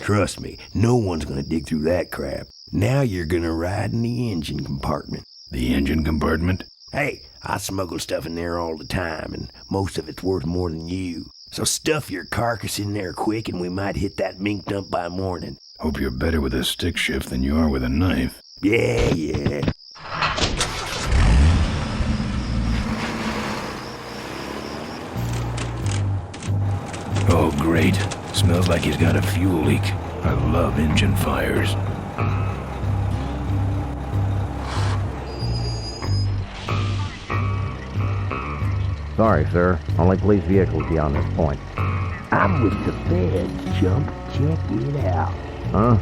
Trust me, no one's gonna dig through that crap. Now you're gonna ride in the engine compartment. The engine compartment? Hey, I smuggle stuff in there all the time, and most of it's worth more than you. So stuff your carcass in there quick, and we might hit that mink dump by morning. Hope you're better with a stick shift than you are with a knife. Yeah. Oh, great. Smells like he's got a fuel leak. I love engine fires. Sorry, sir. Only police vehicles beyond this point. I'm with the feds, chump. Check it out. Huh?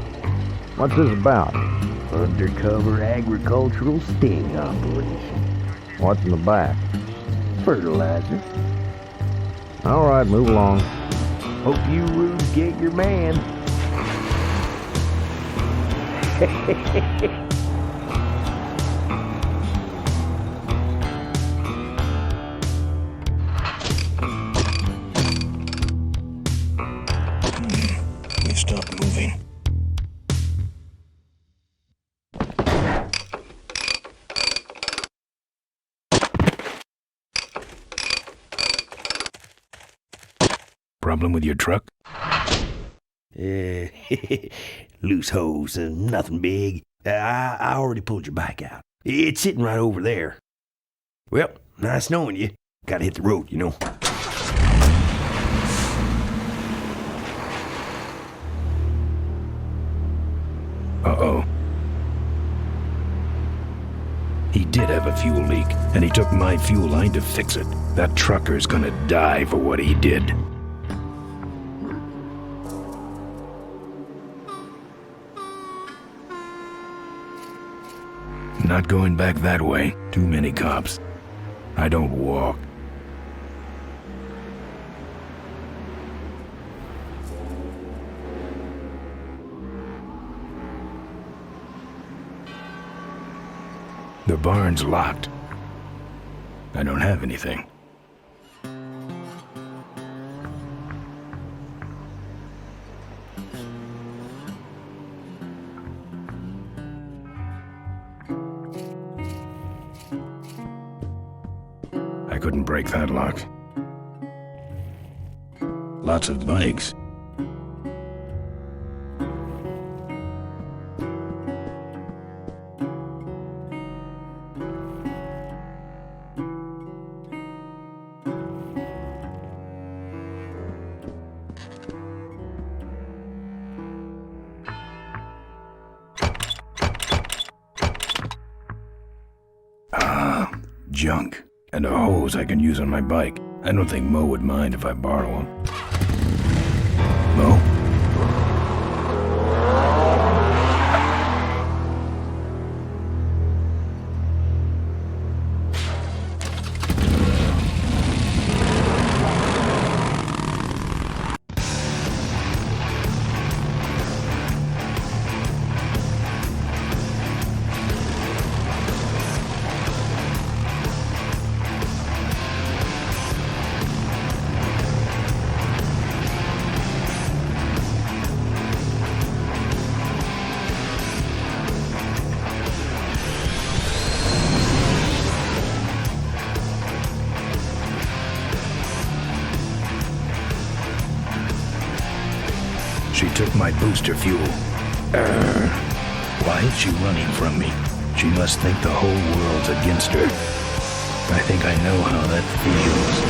What's this about? Undercover agricultural sting operation. What's in the back? Fertilizer. All right, move along. Hope you rubes get your man. You stop moving. Problem with your truck? Loose hose, nothing big. I already pulled your bike out. It's sitting right over there. Well, nice knowing you. Gotta hit the road, you know. Uh-oh. He did have a fuel leak, and he took my fuel line to fix it. That trucker's gonna die for what he did. Not going back that way. Too many cops. I don't walk. The barn's locked. I don't have anything. I couldn't break that lock. Lots of bikes. junk, and a hose I can use on my bike. I don't think Mo would mind if I borrow him. Mo? She took my booster fuel. Why is she running from me? She must think the whole world's against her. I think I know how that feels.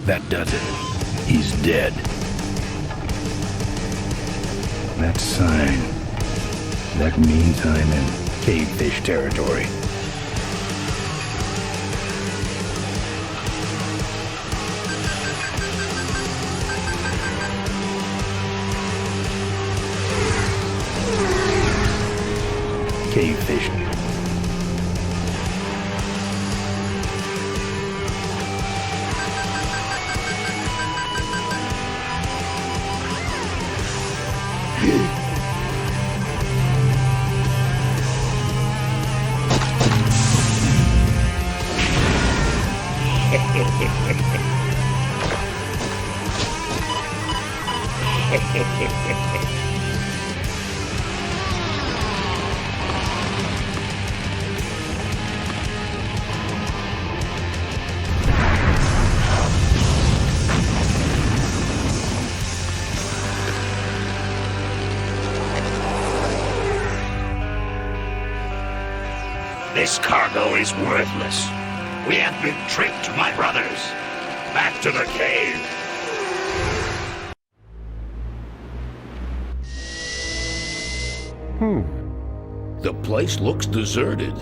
That does it. He's dead. That sign. That means I'm in cavefish territory. Cavefish. This cargo is worthless. We have been tricked, my brothers. Back to the cave. The place looks deserted.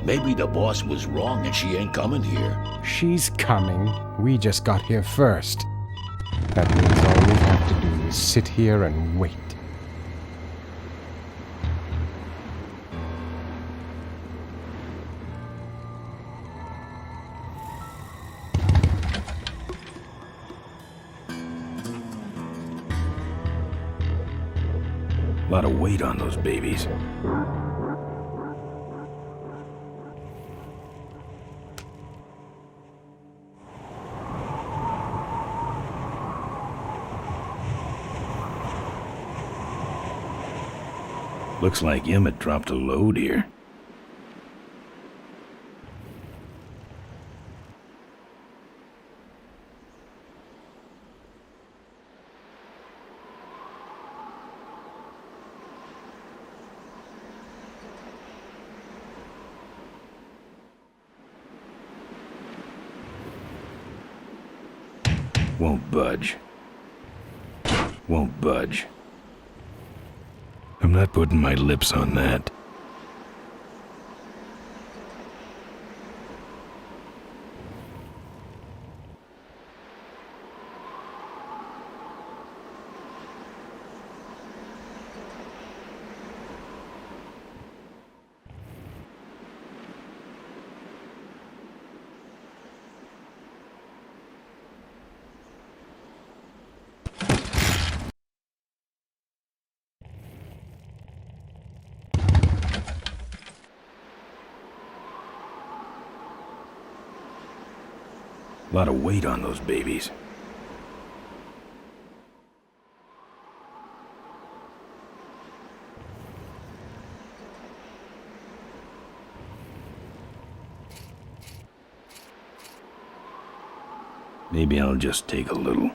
Maybe the boss was wrong and she ain't coming here. She's coming. We just got here first. That means all we have to do is sit here and wait. A lot of weight on those babies. Looks like Emmett dropped a load here. Won't budge. Won't budge. I'm not putting my lips on that. A lot of weight on those babies. Maybe I'll just take a little.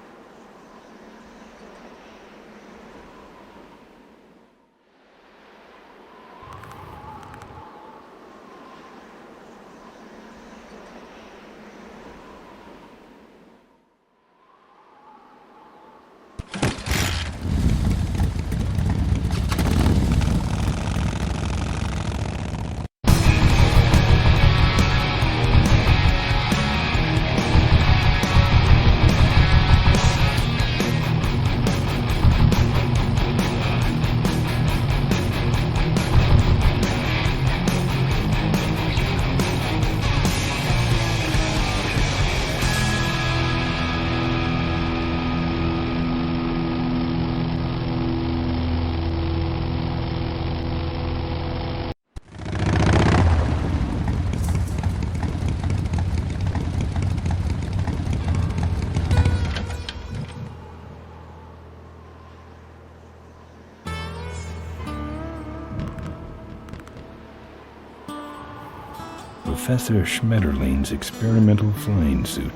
Professor Schmetterling's experimental flying suit.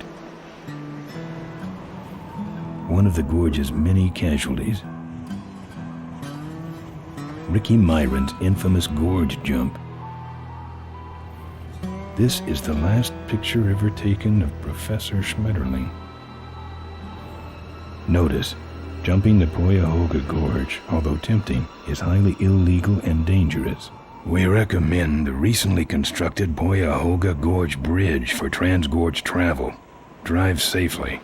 One of the gorge's many casualties. Ricky Myron's infamous gorge jump. This is the last picture ever taken of Professor Schmetterling. Notice, jumping the Cuyahoga Gorge, although tempting, is highly illegal and dangerous. We recommend the recently constructed Cuyahoga Gorge Bridge for transgorge travel. Drive safely.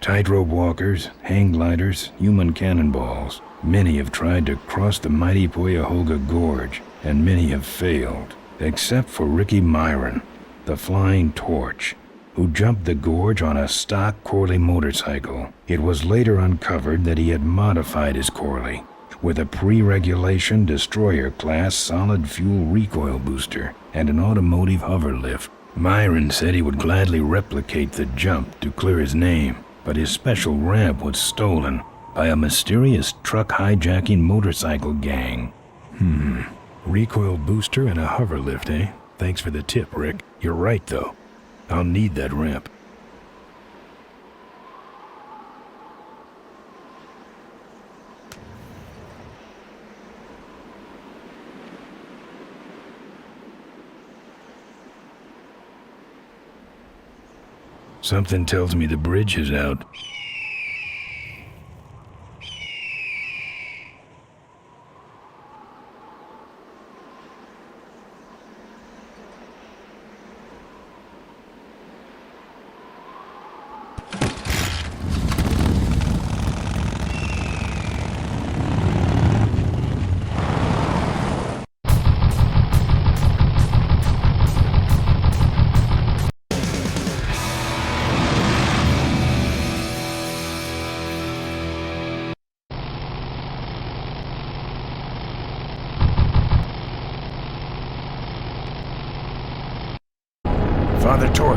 Tightrope walkers, hang gliders, human cannonballs. Many have tried to cross the mighty Cuyahoga Gorge, and many have failed, except for Ricky Myron, the Flying Torch, who jumped the gorge on a stock Corley motorcycle. It was later uncovered that he had modified his Corley with a pre-regulation destroyer-class solid-fuel recoil booster and an automotive hover lift. Myron said he would gladly replicate the jump to clear his name, but his special ramp was stolen by a mysterious truck-hijacking motorcycle gang. Recoil booster and a hover lift, eh? Thanks for the tip, Rick. You're right, though. I'll need that ramp. Something tells me the bridge is out. Father Torp.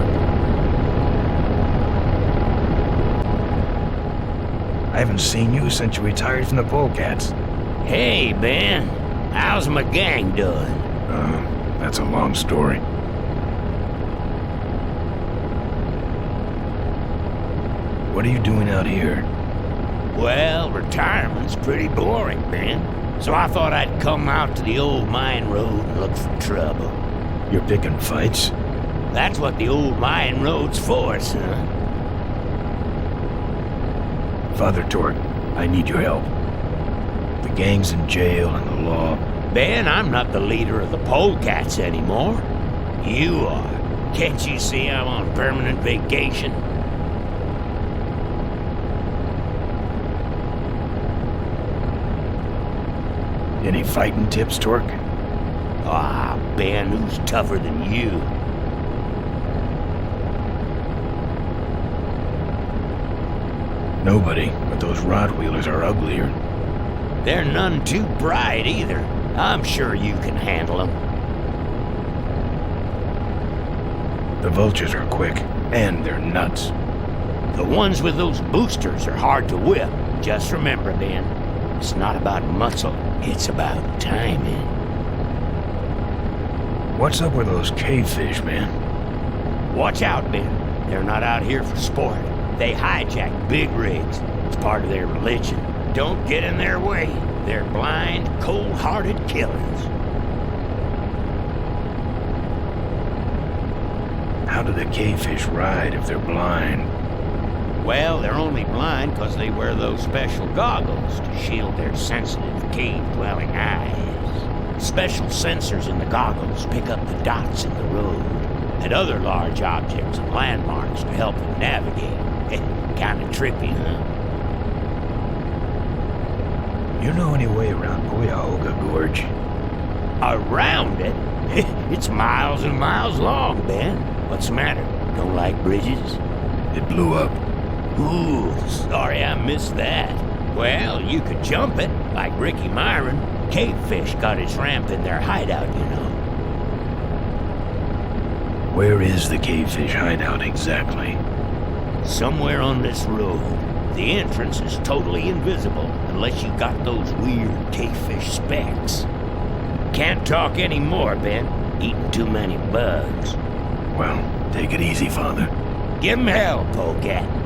I haven't seen you since you retired from the Polecats. Hey, Ben. How's my gang doing? That's a long story. What are you doing out here? Well, retirement's pretty boring, Ben. So I thought I'd come out to the old mine road and look for trouble. You're picking fights? That's what the old mine road's for, son. Father Torp, I need your help. The gang's in jail and the law. Ben, I'm not the leader of the Polecats anymore. You are. Can't you see I'm on permanent vacation? Any fighting tips, Torque? Ah, Ben, who's tougher than you? Nobody, but those Rottweilers are uglier. They're none too bright either. I'm sure you can handle them. The vultures are quick, and they're nuts. The ones with those boosters are hard to whip. Just remember, Ben, it's not about muscle, it's about timing. What's up with those cavefish, man? Watch out, Ben. They're not out here for sport. They hijack big rigs. It's part of their religion. Don't get in their way. They're blind, cold-hearted killers. How do the cavefish ride if they're blind? Well, they're only blind because they wear those special goggles to shield their sensitive, cave-dwelling eyes. Special sensors in the goggles pick up the dots in the road and other large objects and landmarks to help them navigate. Kinda trippy, huh? You know any way around Cuyahoga Gorge? Around it? It's miles and miles long, Ben. What's the matter? Don't like bridges? It blew up. Ooh, sorry I missed that. Well, you could jump it, like Ricky Myron. Cavefish got his ramp in their hideout, you know. Where is the cavefish hideout exactly? Somewhere on this road. The entrance is totally invisible unless you got those weird cavefish specs. Can't talk anymore, Ben. Eating too many bugs. Well, take it easy, Father. Give him hell, Polecat.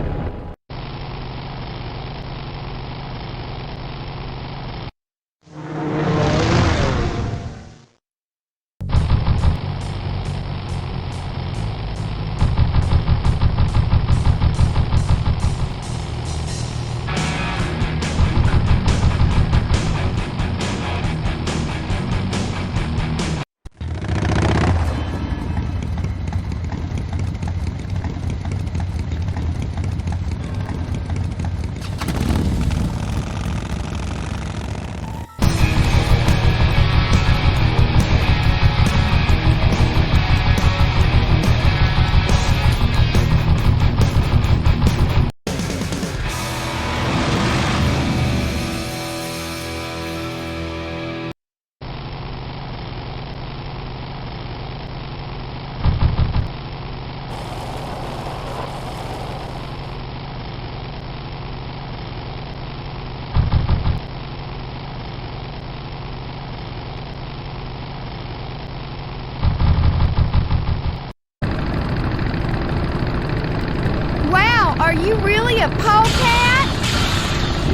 Are you really a polecat?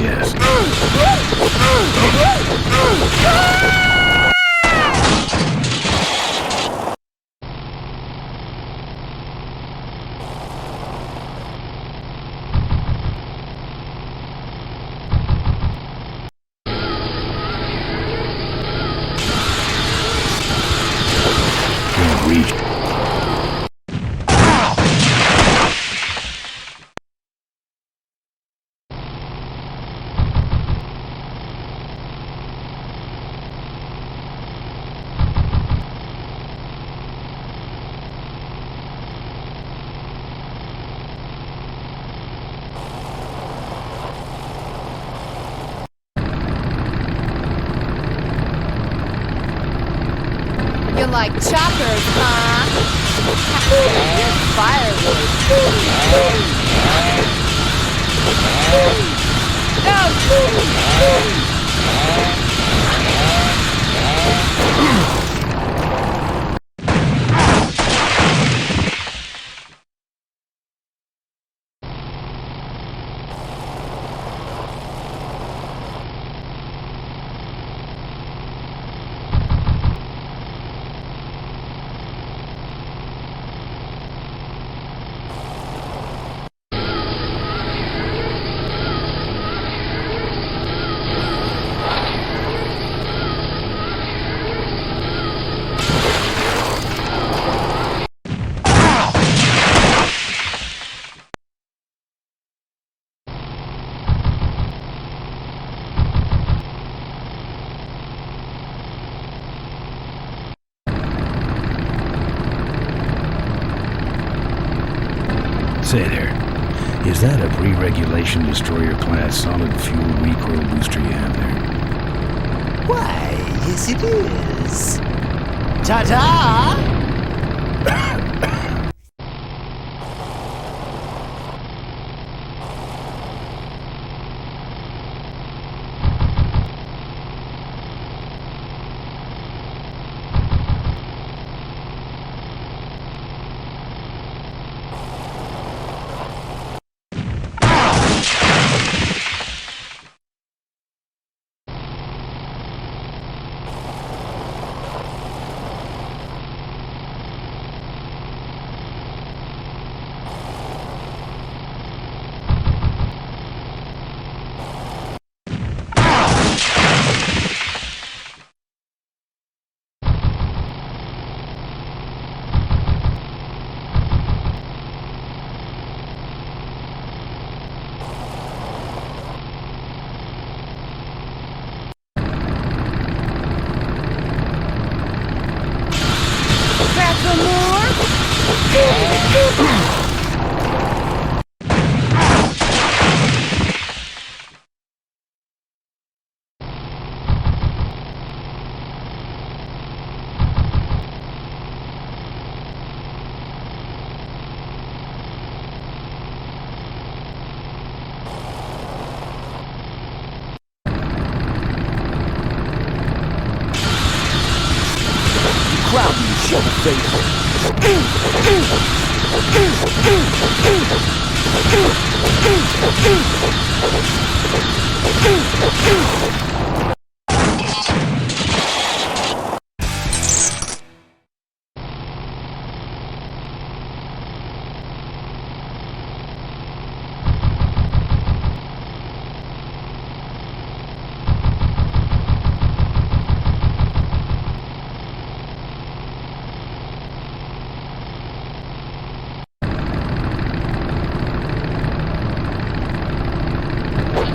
Yes. Can't reach. You like choppers, huh? You're firewood. Say there, is that a pre-regulation destroyer class solid fuel recoil booster you have there? Why, yes it is. Ta-ta!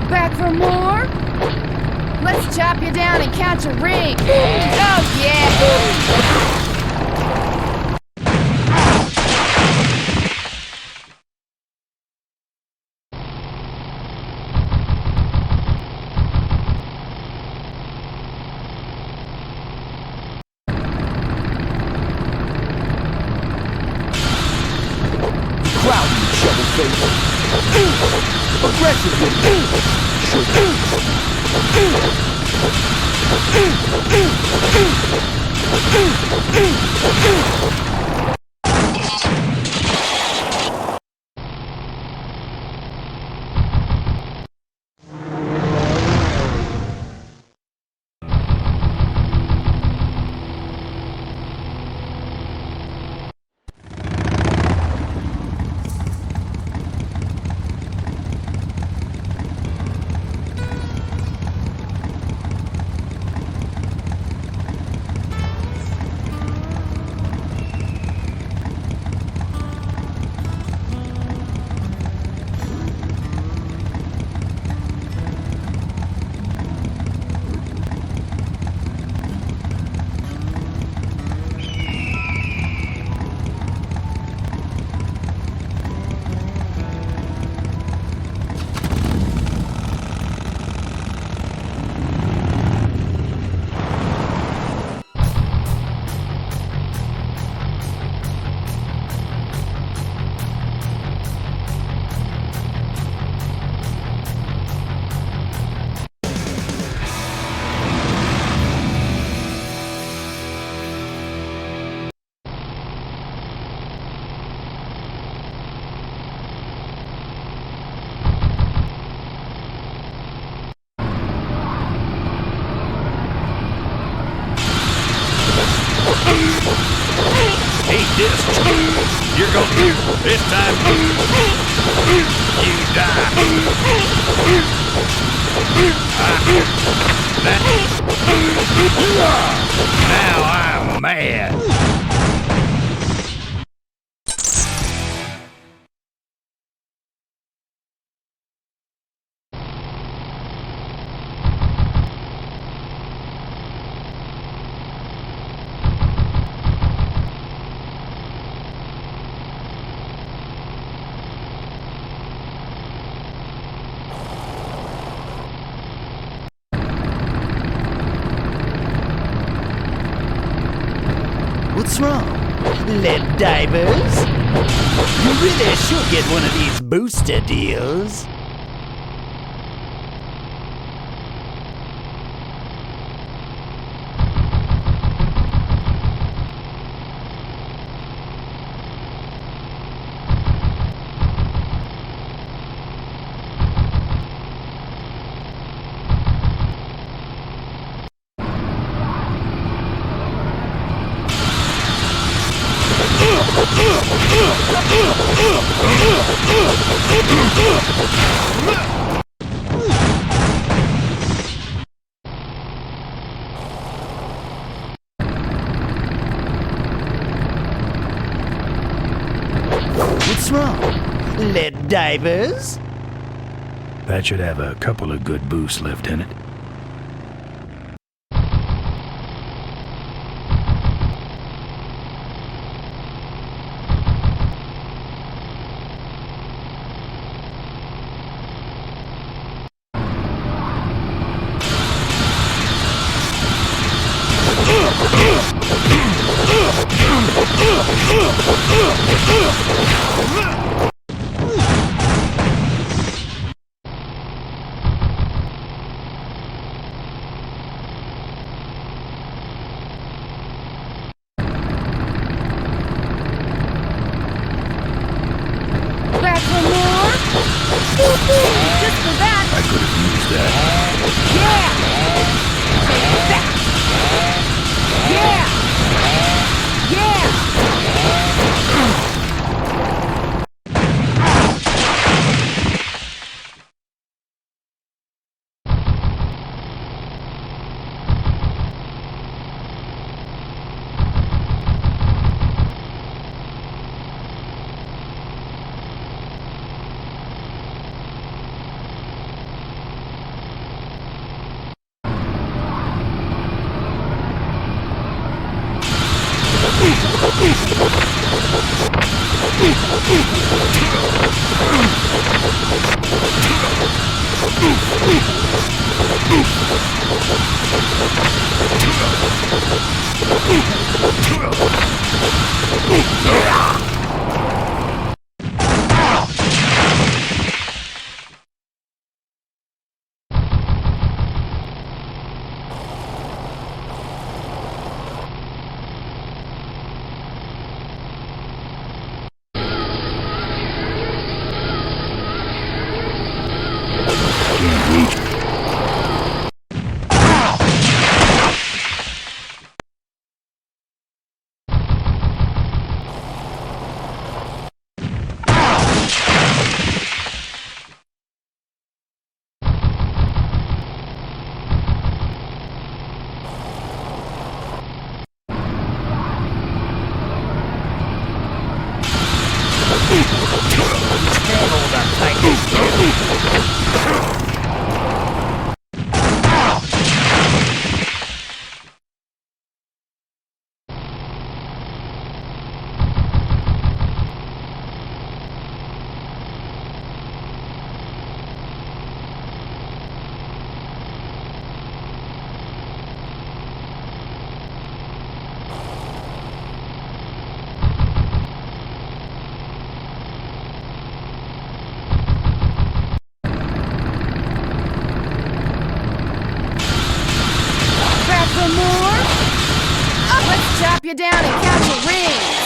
Back for more? Let's chop you down and catch a ring. Oh, yeah! You're going this time. You die. Now I'm mad. What's wrong? Lead divers? You really should get one of these booster deals. What's wrong? Lead divers? That should have a couple of good boosts left in it. Chop you down and catch a ring.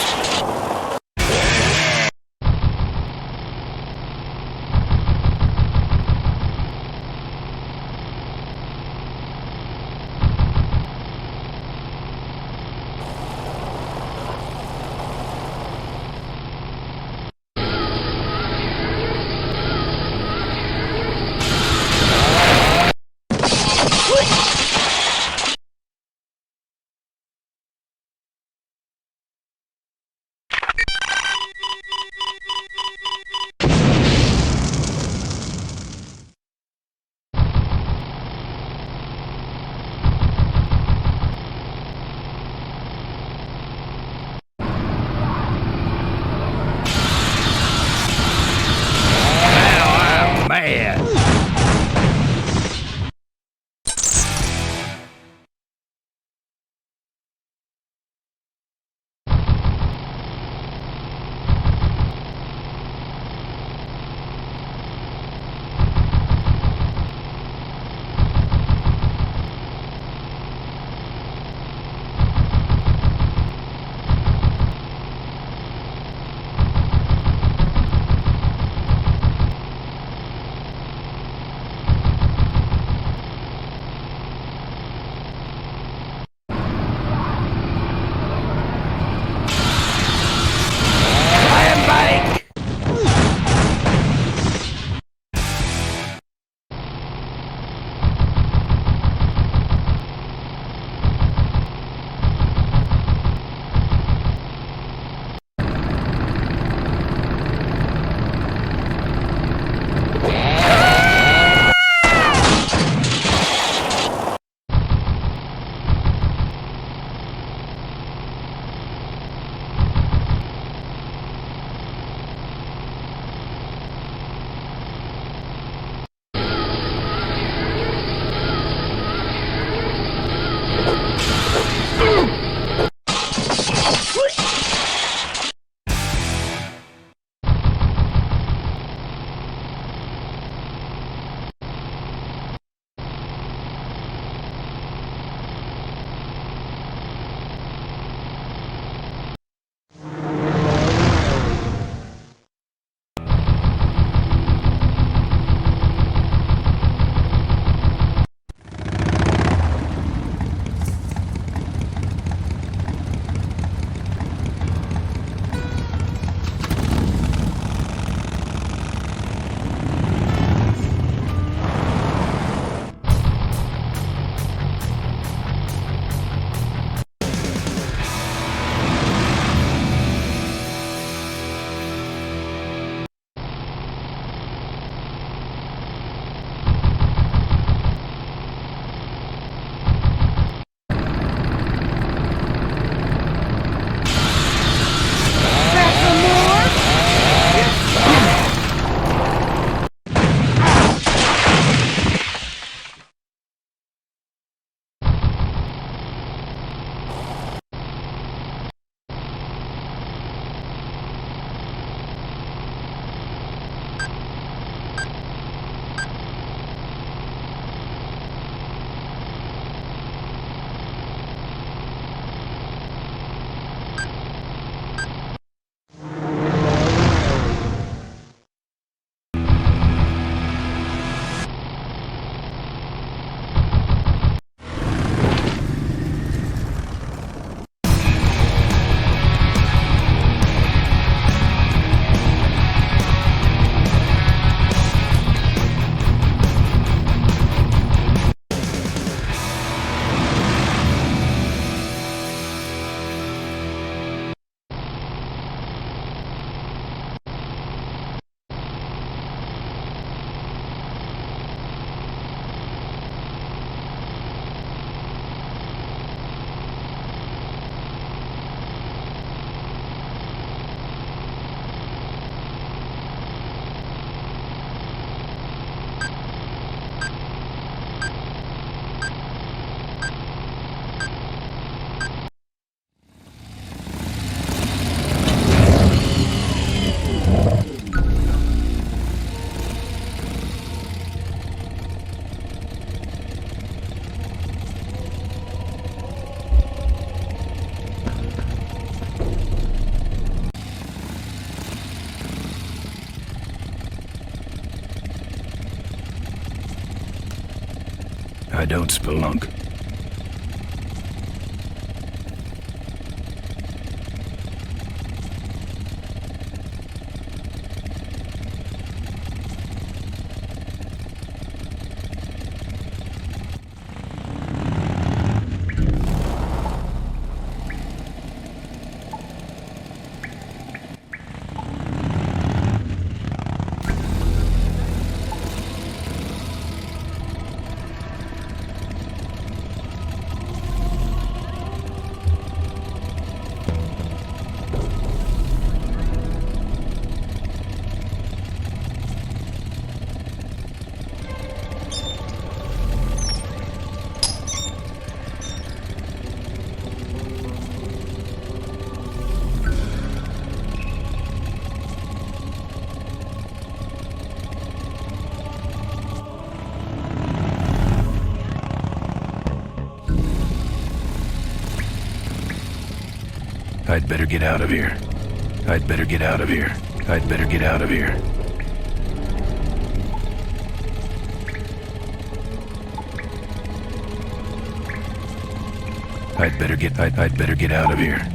I don't spelunk. I'd better get out of here. I'd better get out of here. I'd better get out of here. I'd better get out of here.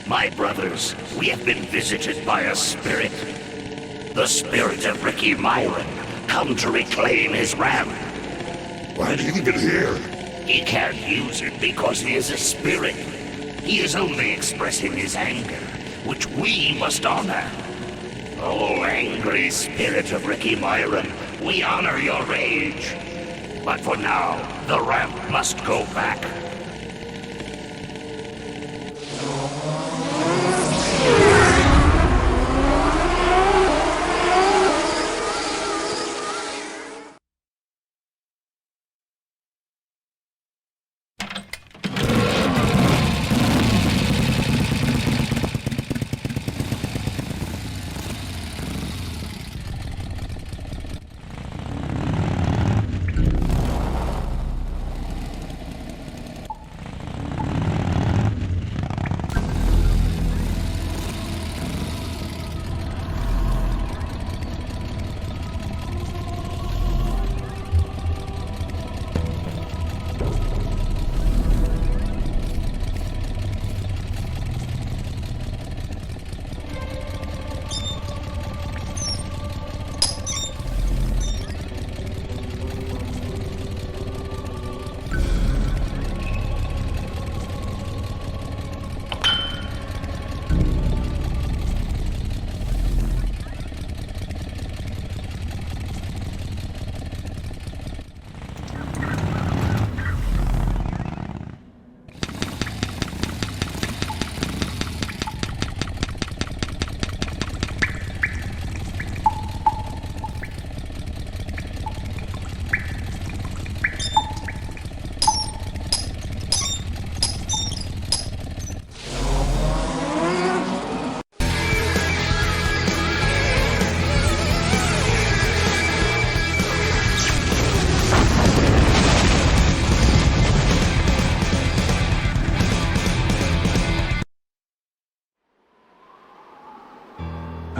My brothers, we have been visited by a spirit. The spirit of Ricky Myron, come to reclaim his ram. Why do you leave it here? He can't use it because he is a spirit. He is only expressing his anger, which we must honor. Oh, angry spirit of Ricky Myron, we honor your rage. But for now, the ramp must go back.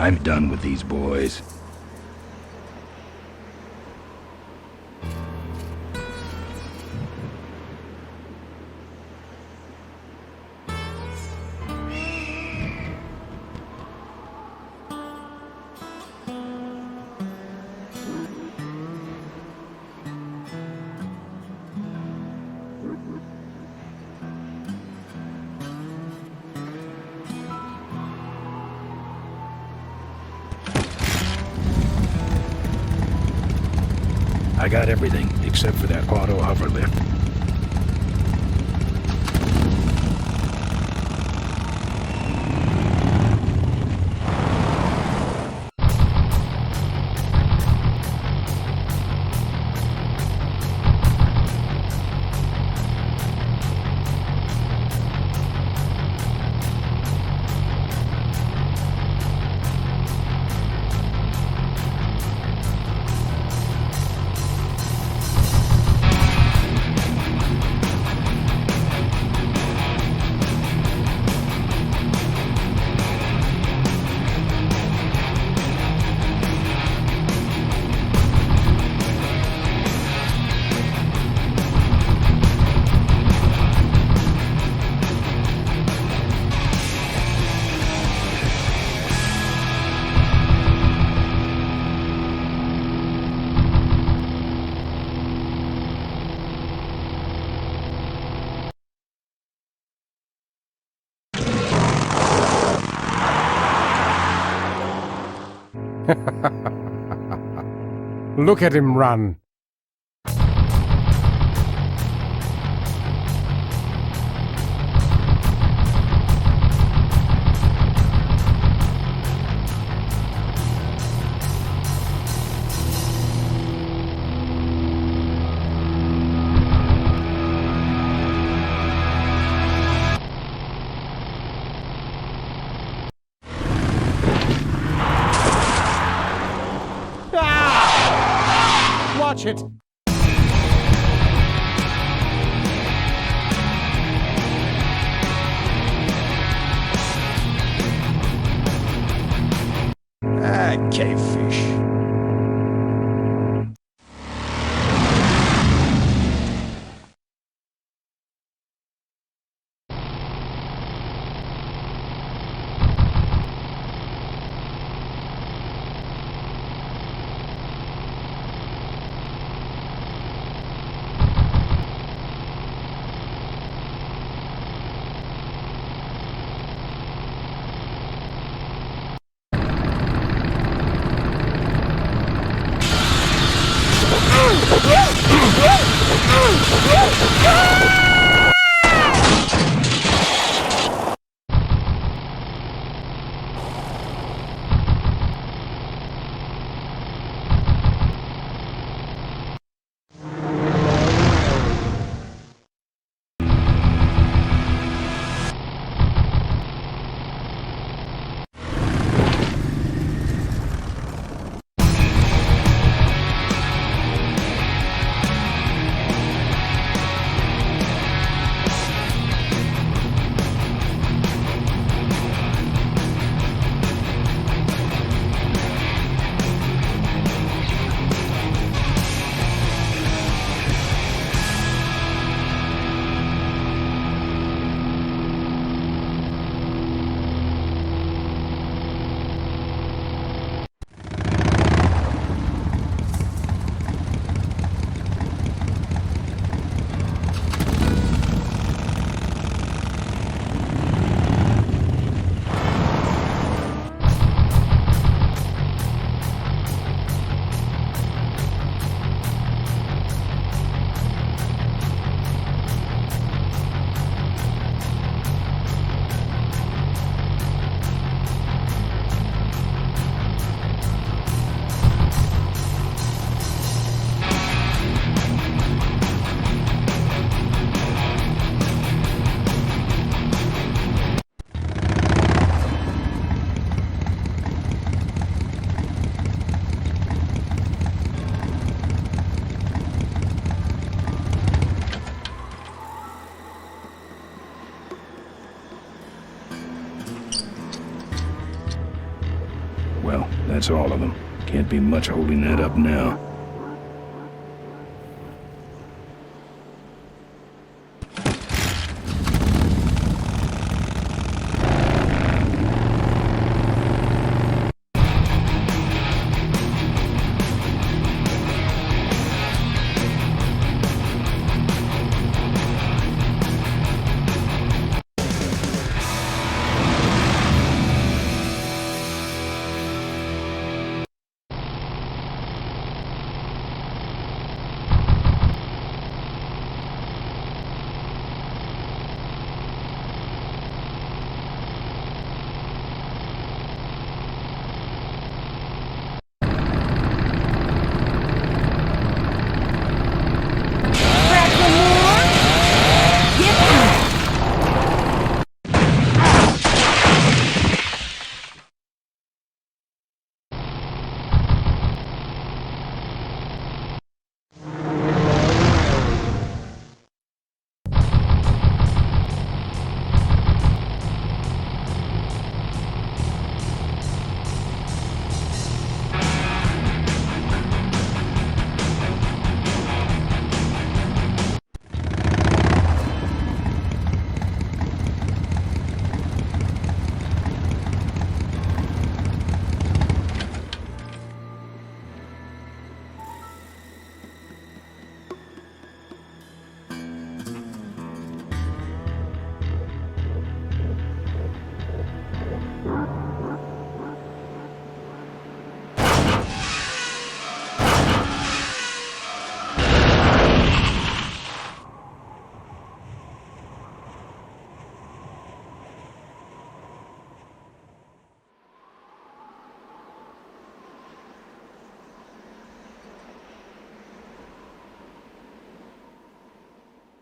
I'm done with these boys. I got everything, except for that auto hover lift. Look at him run. Watch it. Ah, cavefish. That's all of them. Can't be much holding that up now.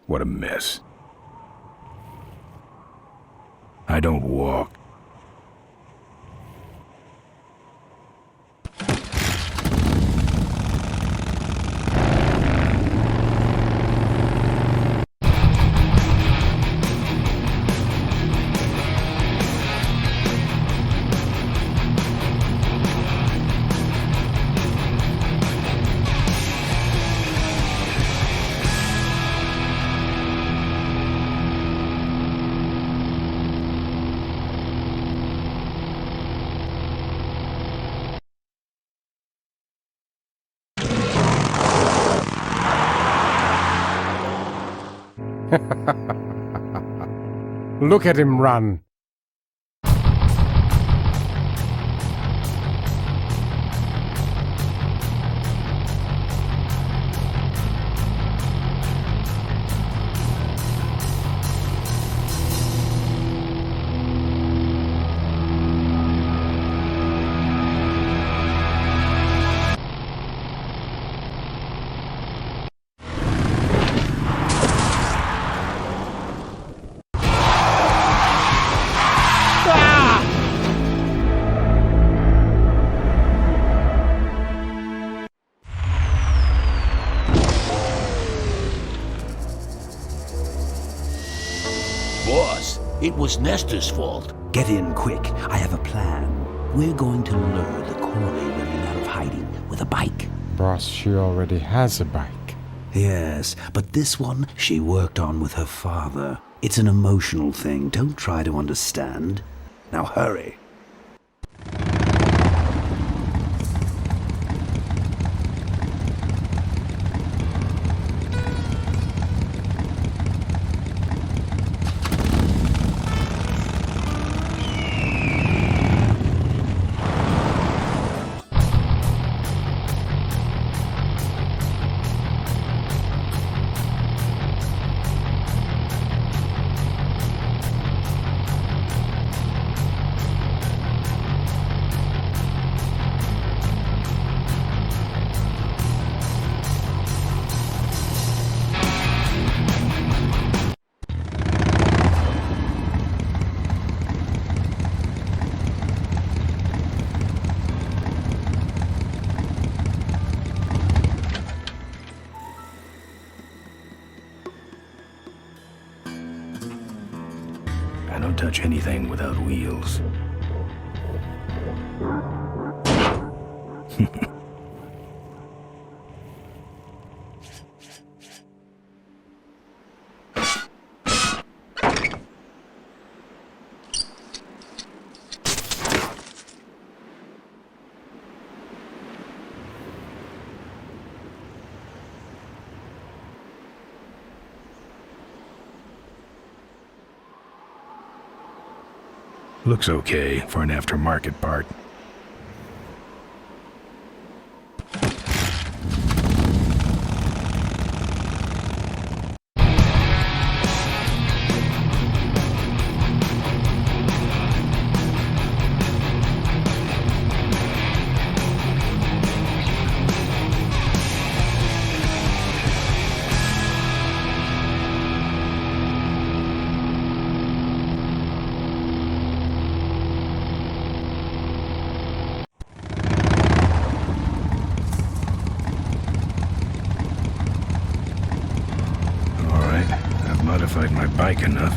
What a mess. I don't walk. Look at him run. It was Nestor's fault. Get in quick. I have a plan. We're going to lure the Corley women out of hiding with a bike. Boss, she already has a bike. Yes, but this one she worked on with her father. It's an emotional thing. Don't try to understand. Now hurry. I don't touch anything without wheels. Looks okay for an aftermarket part. Modified my bike enough.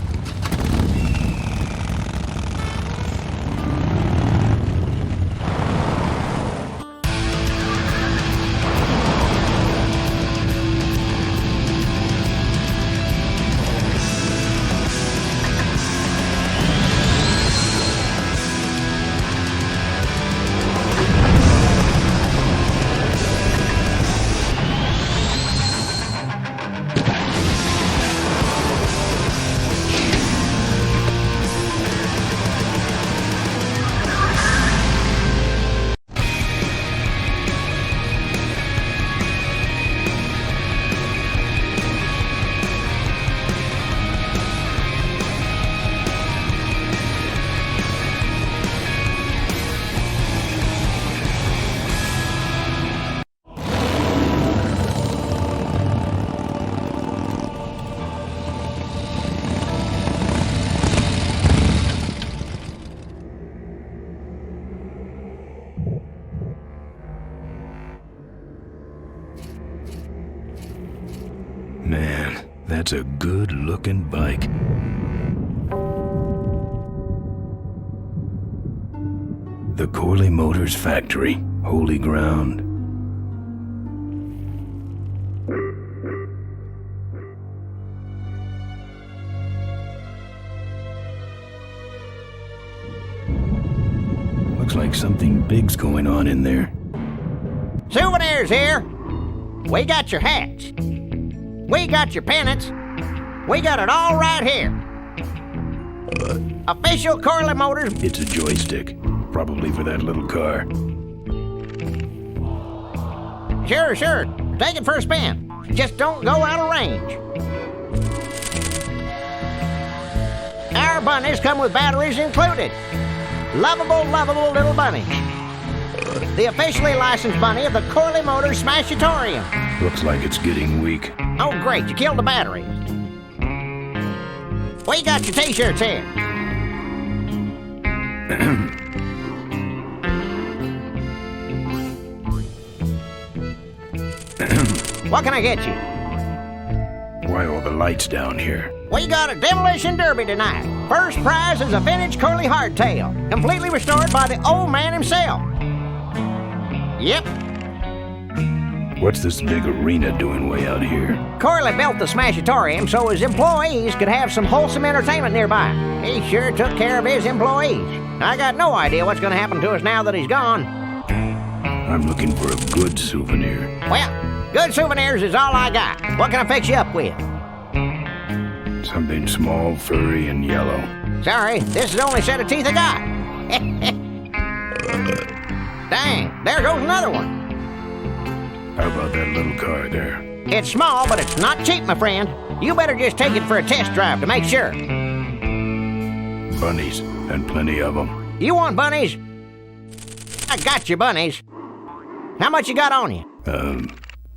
Man, that's a good-looking bike. The Corley Motors factory, holy ground. Looks like something big's going on in there. Souvenirs here. We got your hats. We got your pennants. We got it all right here. Official Corley Motors. It's a joystick. Probably for that little car. Sure. Take it for a spin. Just don't go out of range. Our bunnies come with batteries included. Lovable little bunnies. The officially licensed bunny of the Corley Motors Smashatorium. Looks like it's getting weak. Oh, great, you killed the battery. We got your t-shirts here. What can I get you? Why all the lights down here? We got a demolition derby tonight. First prize is a vintage Corley hardtail, completely restored by the old man himself. Yep. What's this big arena doing way out here? Corley built the Smashatorium so his employees could have some wholesome entertainment nearby. He sure took care of his employees. I got no idea what's going to happen to us now that he's gone. I'm looking for a good souvenir. Well, good souvenirs is all I got. What can I fix you up with? Something small, furry, and yellow. Sorry, this is the only set of teeth I got. Dang, there goes another one. How about that little car there? It's small, but it's not cheap, my friend. You better just take it for a test drive to make sure. Bunnies, and plenty of them. You want bunnies? I got your bunnies. How much you got on you?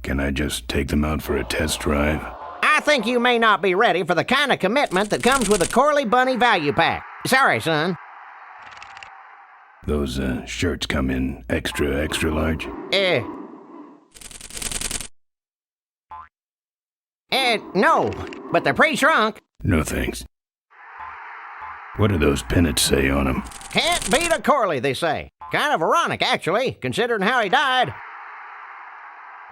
Can I just take them out for a test drive? I think you may not be ready for the kind of commitment that comes with a Corley Bunny value pack. Sorry, son. Those shirts come in extra large? No, but they're pre-shrunk. No thanks. What do those pennants say on them? Can't beat a Corley, they say. Kind of ironic, actually, considering how he died.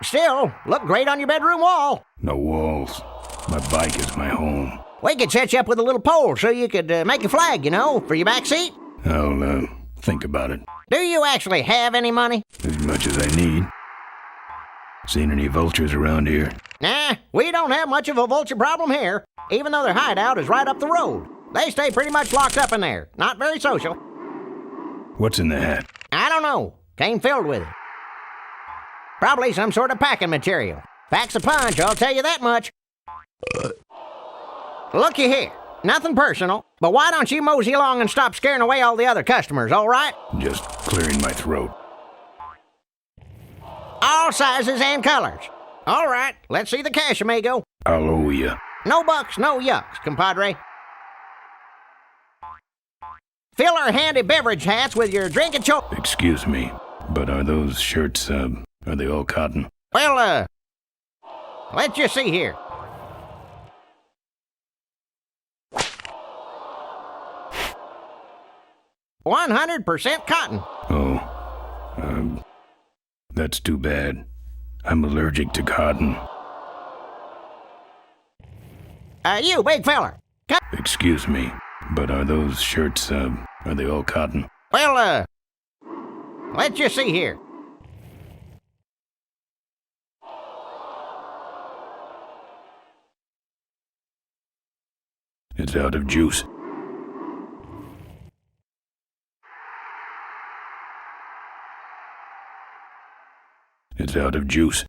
Still, look great on your bedroom wall. No walls. My bike is my home. We could set you up with a little pole so you could make a flag, you know, for your back seat. I'll, think about it. Do you actually have any money? As much as I need. Seen any vultures around here? Nah, we don't have much of a vulture problem here, even though their hideout is right up the road. They stay pretty much locked up in there. Not very social. What's in the hat? I don't know. Came filled with it. Probably some sort of packing material. Packs a punch, I'll tell you that much. Looky here. Nothing personal, but why don't you mosey along and stop scaring away all the other customers, all right? Just clearing my throat. All sizes and colors. All right, let's see the cash, amigo. I'll owe ya. No bucks, no yucks, compadre. Fill our handy beverage hats with your drinking choice. Excuse me, but are those shirts, are they all cotton? Well, let's just see here. "100% cotton." Oh, that's too bad. I'm allergic to cotton. You big feller. Excuse me, but are those shirts, are they all cotton? Well, let's just see here. It's out of juice. It's out of juice.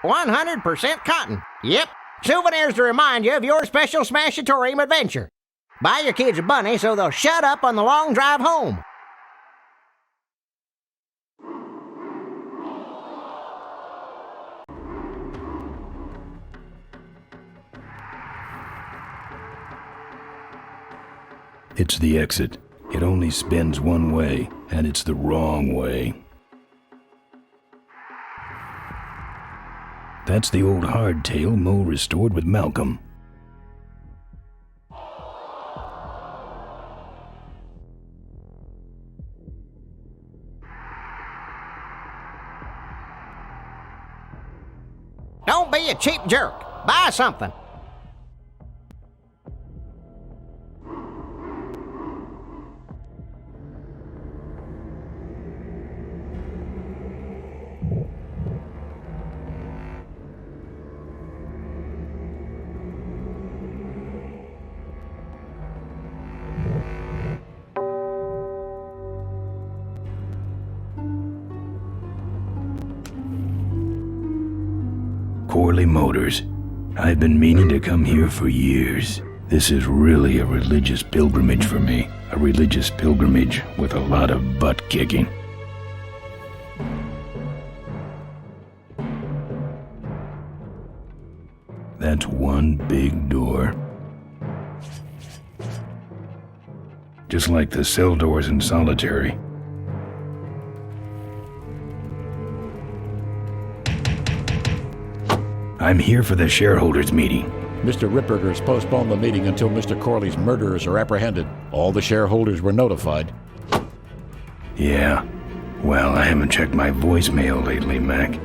100% cotton. Yep. Souvenirs to remind you of your special Smashatorium adventure. Buy your kids a bunny so they'll shut up on the long drive home. It's the exit. It only spins one way, and it's the wrong way. That's the old hardtail Mo restored with Malcolm. Don't be a cheap jerk. Buy something. Corley Motors. I've been meaning to come here for years. This is really a religious pilgrimage for me. A religious pilgrimage with a lot of butt kicking. That's one big door. Just like the cell doors in Solitary. I'm here for the shareholders meeting. Mr. Ripperger's postponed the meeting until Mr. Corley's murderers are apprehended. All the shareholders were notified. Yeah. Well, I haven't checked my voicemail lately, Mac.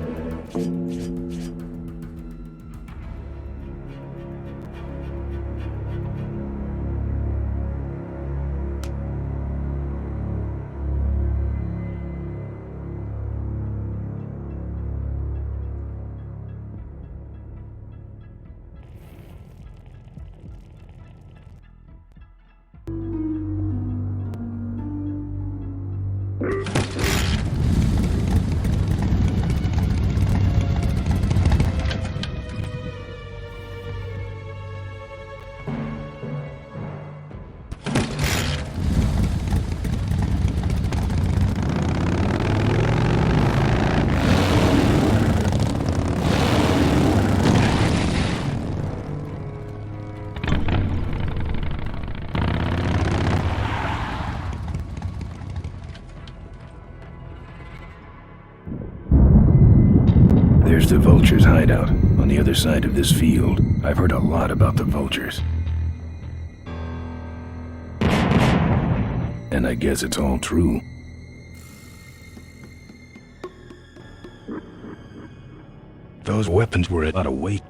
There's the Vulture's hideout, on the other side of this field. I've heard a lot about the Vultures. And I guess it's all true. Those weapons were out of weight.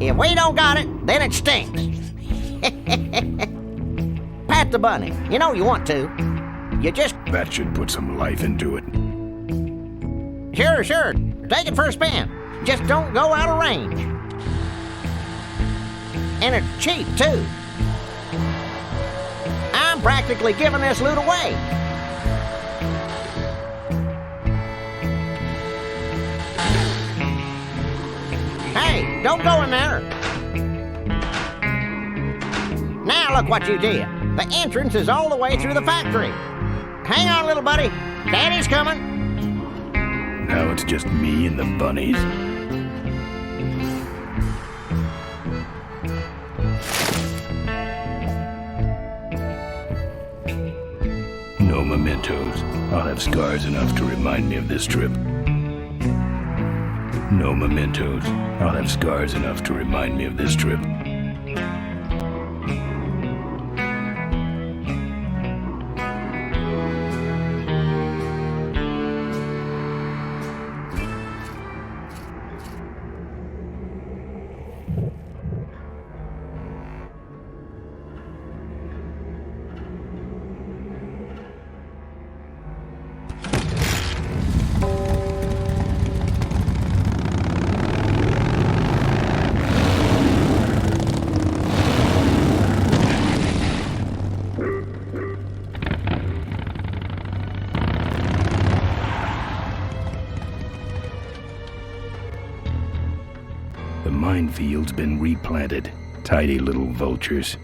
If we don't got it, then it stinks. Pat the bunny. You know you want to. You just... That should put some life into it. Sure. Take it for a spin. Just don't go out of range. And it's cheap, too. I'm practically giving this loot away. Hey, don't go in there. Now look what you did. The entrance is all the way through the factory. Hang on, little buddy. Daddy's coming. Now it's just me and the bunnies. No mementos. I'll have scars enough to remind me of this trip. No mementos. I'll have scars enough to remind me of this trip. The minefield's been replanted. Tidy little vultures.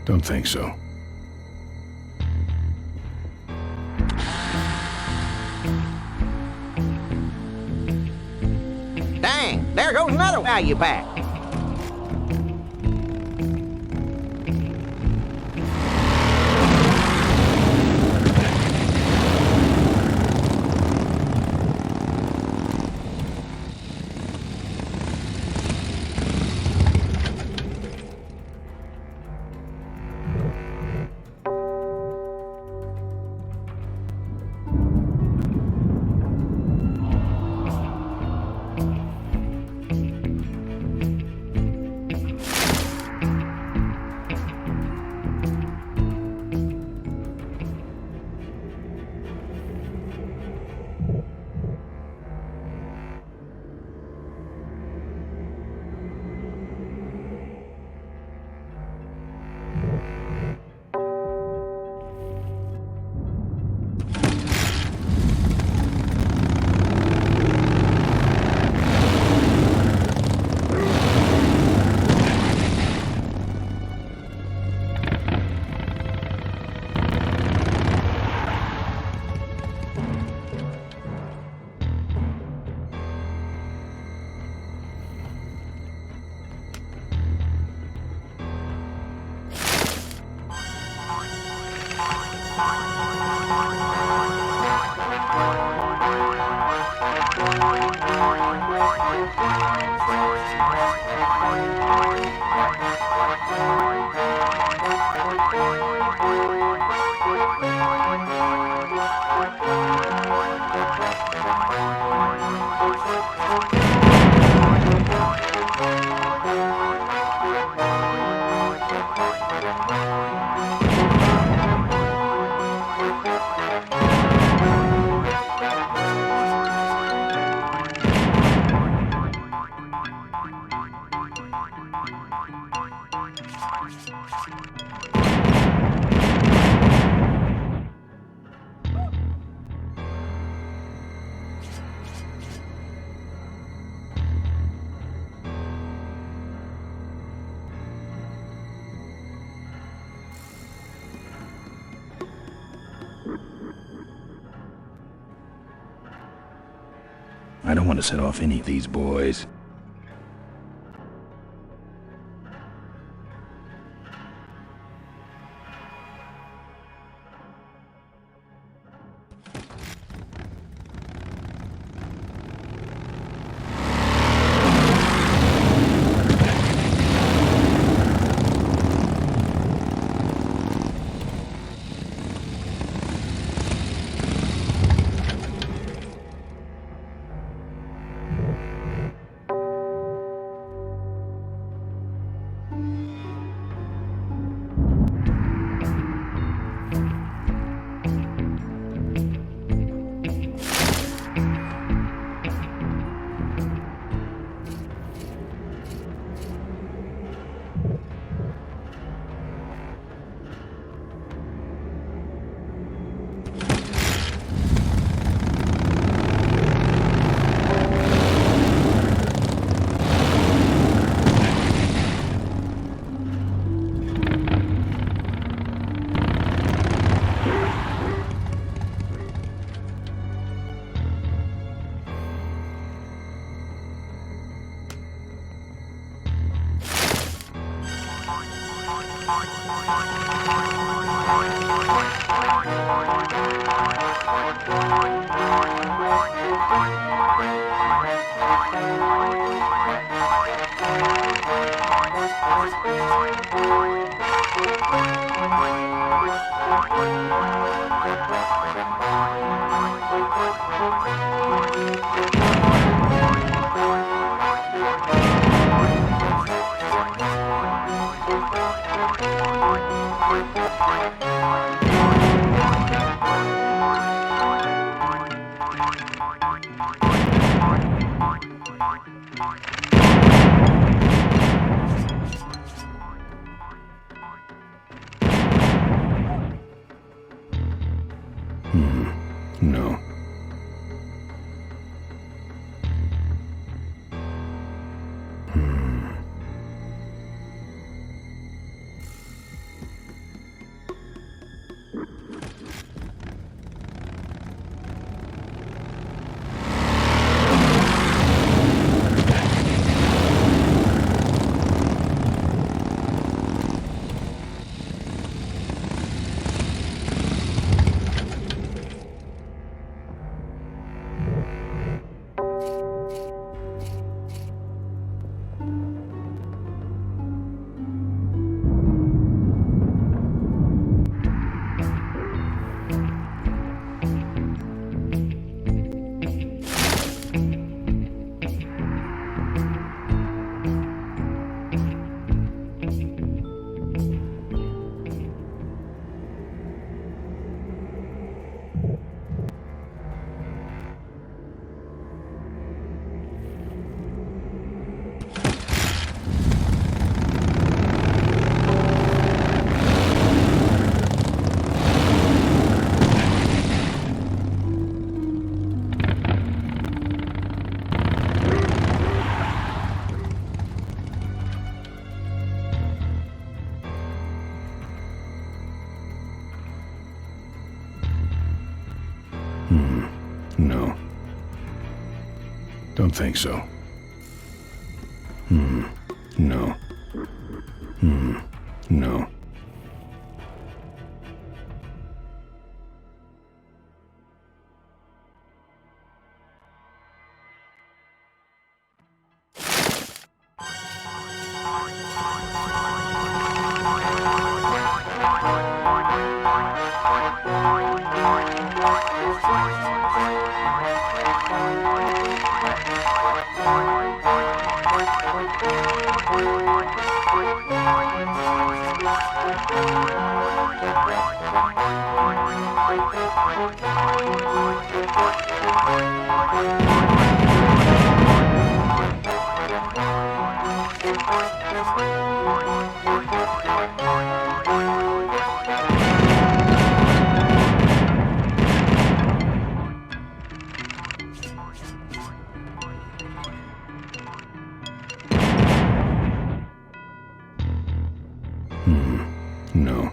Don't think so. Dang, there goes another value pack. I don't want to set off any of these boys. No. No. Don't think so. No. No. No.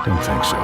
Don't think so.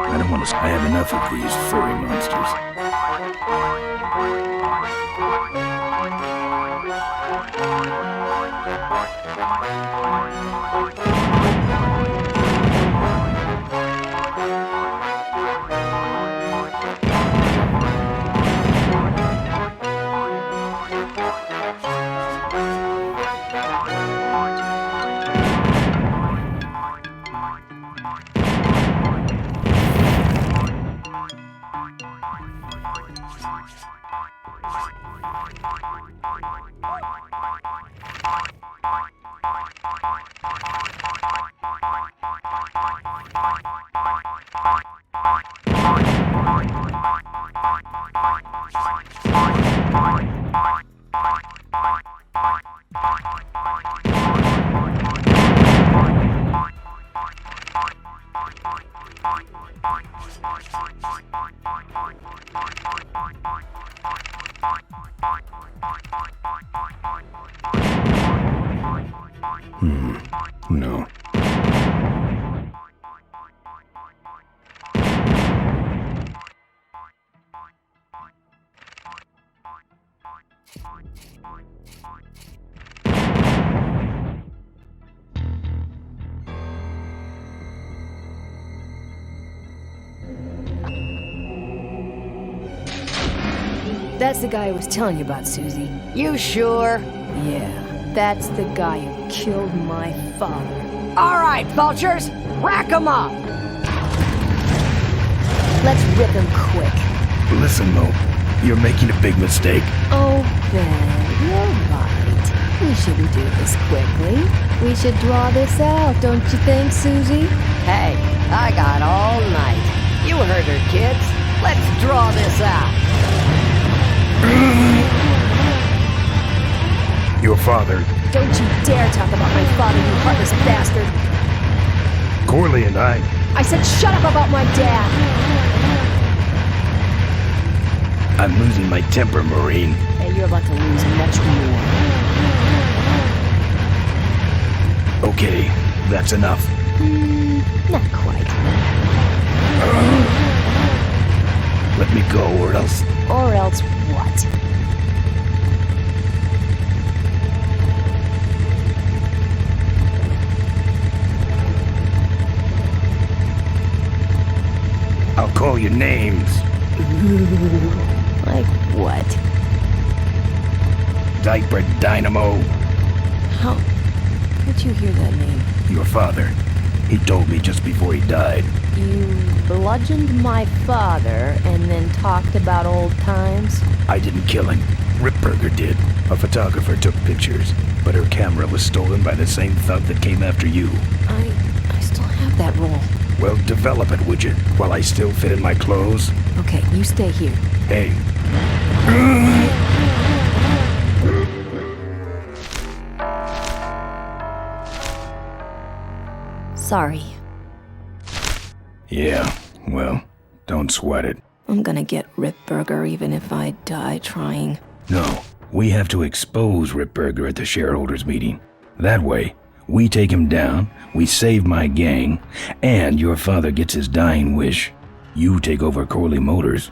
I don't want to. I have enough of these furry monsters. No. That's the guy I was telling you about, Susie. You sure? Yeah, that's the guy who killed my father. All right, vultures, rack 'em up. Let's rip him quick. Listen, Mo, you're making a big mistake. Oh, Ben, you're right. We shouldn't do this quickly. We should draw this out, don't you think, Susie? Hey, I got all night. You heard her, kids. Let's draw this out. Your father, Don't you dare talk about my father, you heartless bastard. Corley, and I said shut up about my dad. I'm losing my temper, Marine. Hey, you're about to lose much more. Okay, that's enough. Not quite. Let me go, or else... Or else what? I'll call you names. Like what? Diaper Dynamo. How'd you hear that name? Your father. He told me just before he died. You bludgeoned my father and then talked about old times? I didn't kill him. Ripburger did. A photographer took pictures, but her camera was stolen by the same thug that came after you. I still have that roll. Well, develop it, would you? While I still fit in my clothes? Okay, you stay here. Hey. Sorry. Yeah, well, don't sweat it. I'm gonna get Ripburger even if I die trying. No, we have to expose Ripburger at the shareholders meeting. That way, we take him down, we save my gang, and your father gets his dying wish. You take over Corley Motors.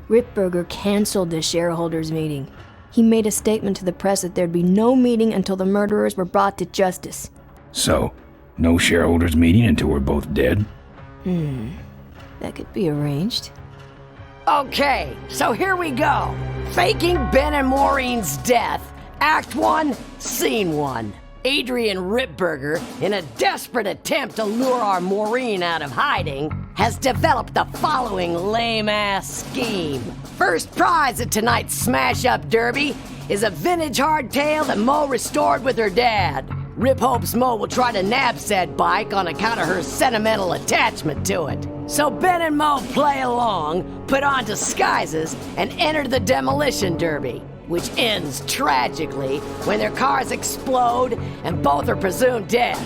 Ripburger canceled the shareholders meeting. He made a statement to the press that there'd be no meeting until the murderers were brought to justice. So, no shareholders meeting until we're both dead? That could be arranged. Okay, so here we go. Faking Ben and Maureen's death. Act 1, Scene 1. Adrian Ripburger, in a desperate attempt to lure our Maureen out of hiding, has developed the following lame-ass scheme. First prize at tonight's smash-up derby is a vintage hardtail that Mo restored with her dad. Rip hopes Mo will try to nab said bike on account of her sentimental attachment to it. So Ben and Mo play along, put on disguises, and enter the demolition derby, which ends tragically when their cars explode and both are presumed dead.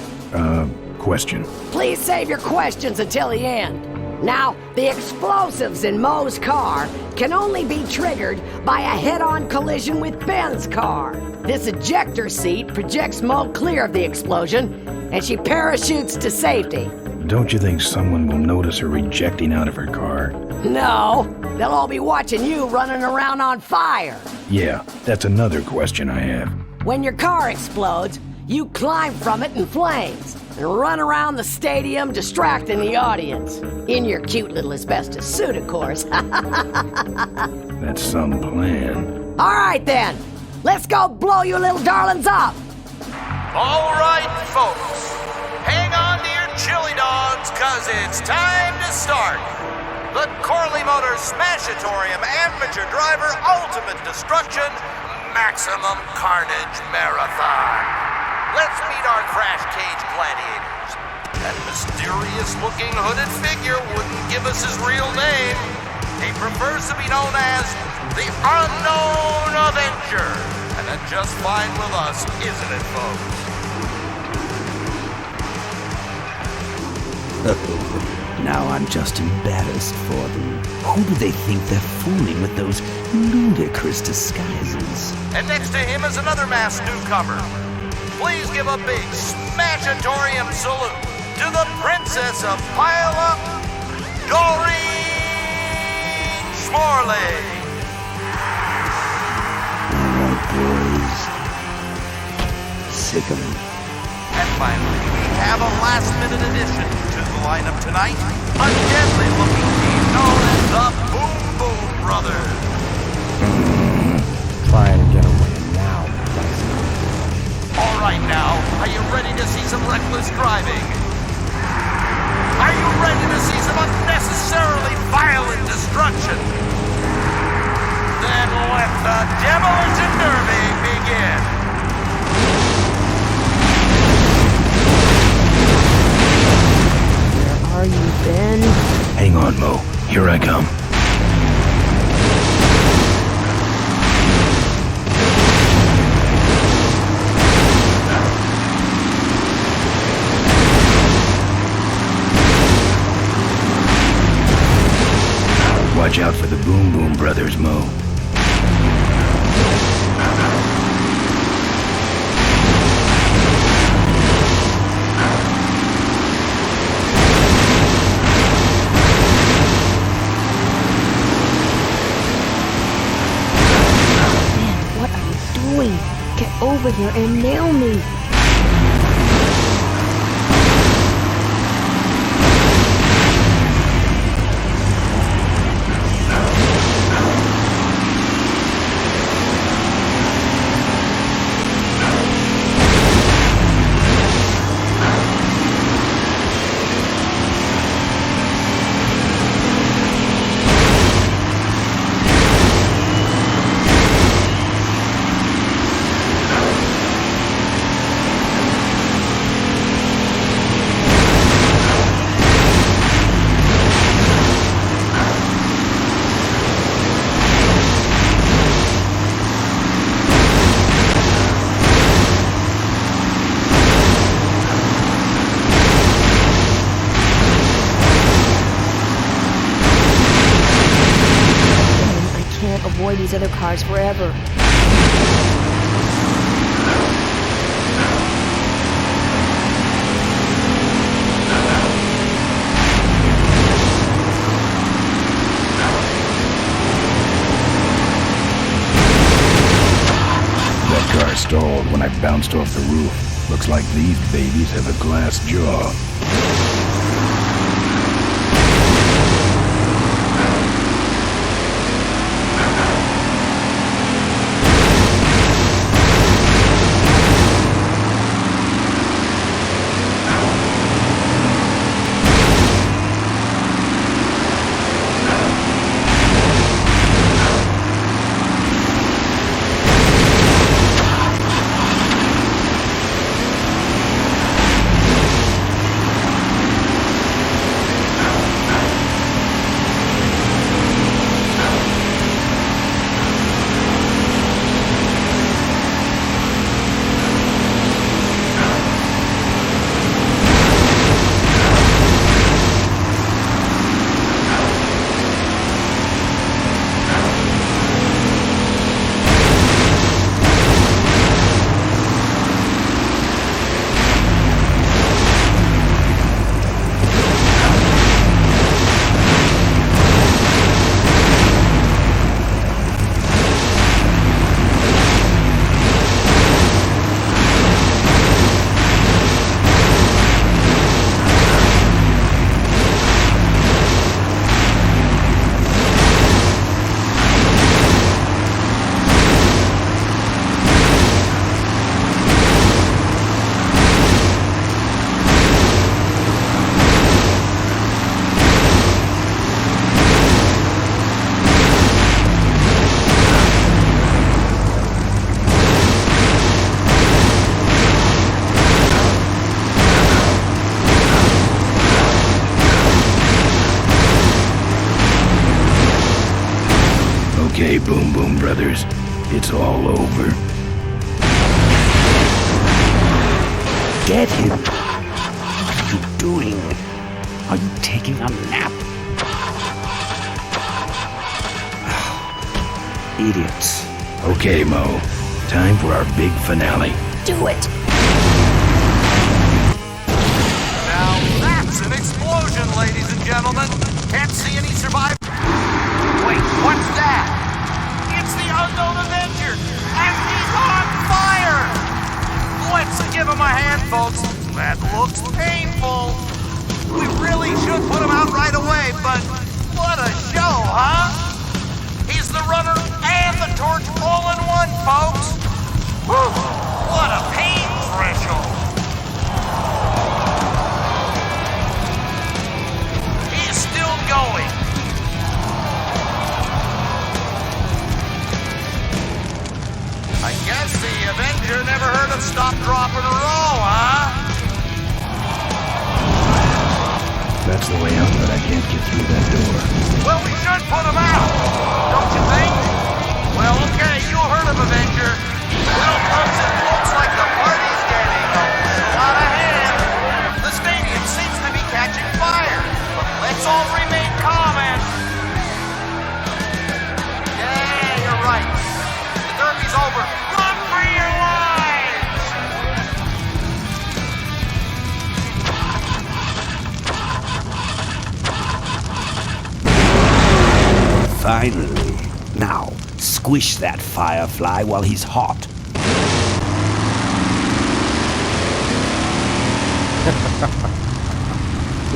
Question. Please save your questions until the end. Now, the explosives in Mo's car can only be triggered by a head-on collision with Ben's car. This ejector seat projects Mo clear of the explosion, and she parachutes to safety. Don't you think someone will notice her ejecting out of her car? No, they'll all be watching you running around on fire. Yeah, that's another question I have. When your car explodes, you climb from it in flames and run around the stadium distracting the audience. In your cute little asbestos suit, of course. That's some plan. All right then, let's go blow you little darlings up. All right, folks. Hang on to your chili dogs, cause it's time to start. The Corley Motors Smashatorium Amateur Driver Ultimate Destruction Maximum Carnage Marathon. Let's meet our crash cage gladiators. That mysterious-looking hooded figure wouldn't give us his real name. He prefers to be known as the Unknown Avenger. And that's just fine with us, isn't it, folks? Now I'm just embarrassed for them. Who do they think they're fooling with those ludicrous disguises? And next to him is another masked newcomer. Please give a big smashatorium salute to the Princess of Pile-Up, Doreen Schmorley. Alright, boys. Sick 'em. And finally, we have a last-minute addition to the lineup tonight. A deadly-looking team known as the Boom Boom Brothers. Try and get away now, All right now, are you ready to see some reckless driving? Are you ready to see some unnecessarily violent destruction? Then let the demolition derby begin. Where are you, Ben? Hang on, Mo. Here I come. Watch out for the Boom Boom Brothers, Mo. What are you doing? Get over here and nail me. Avoid these other cars forever. That car stalled when I bounced off the roof. Looks like these babies have a glass jaw. Okay, Boom Boom Brothers, it's all over. Get him! What are you doing? Are you taking a nap? Idiots. Okay, Mo. Time for our big finale. Do it! Now that's an explosion, ladies and gentlemen. Can't see any survivors. Wait, what's that? It's the unknown Avenger, and he's on fire! Let's give him a hand, folks. That looks painful. We really should put him out right away, but what a show, huh? He's the runner and the torch all in one, folks. Whew, what a pain threshold. He's still going. I guess the Avenger never heard of stop, drop, and roll, huh? That's the way out, but I can't get through that door. Well, we should put him out, don't you think? Well, okay, you heard of Avenger. Well, folks, it looks like the party's getting a little out of hand. The stadium seems to be catching fire, but let's all remain calm and... Yeah, you're right. The derby's over. Run for your lives! Finally. Now, squish that firefly while he's hot.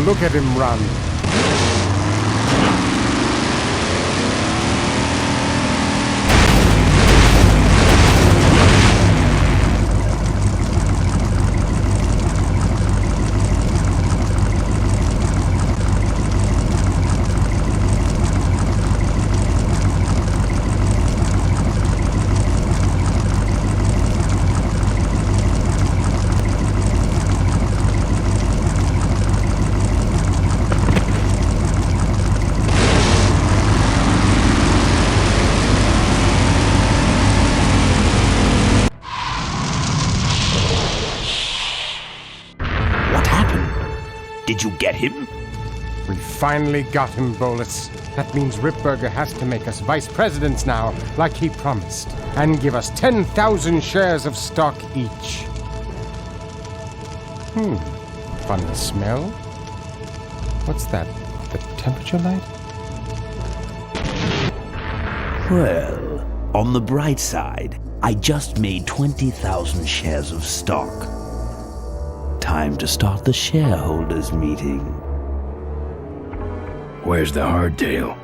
Look at him run. Did you get him? We finally got him, Bolus. That means Ripburger has to make us vice presidents now, like he promised, and give us 10,000 shares of stock each. Funny smell. What's that? The temperature light? Well, on the bright side, I just made 20,000 shares of stock. Time to start the shareholders meeting. Where's the hardtail?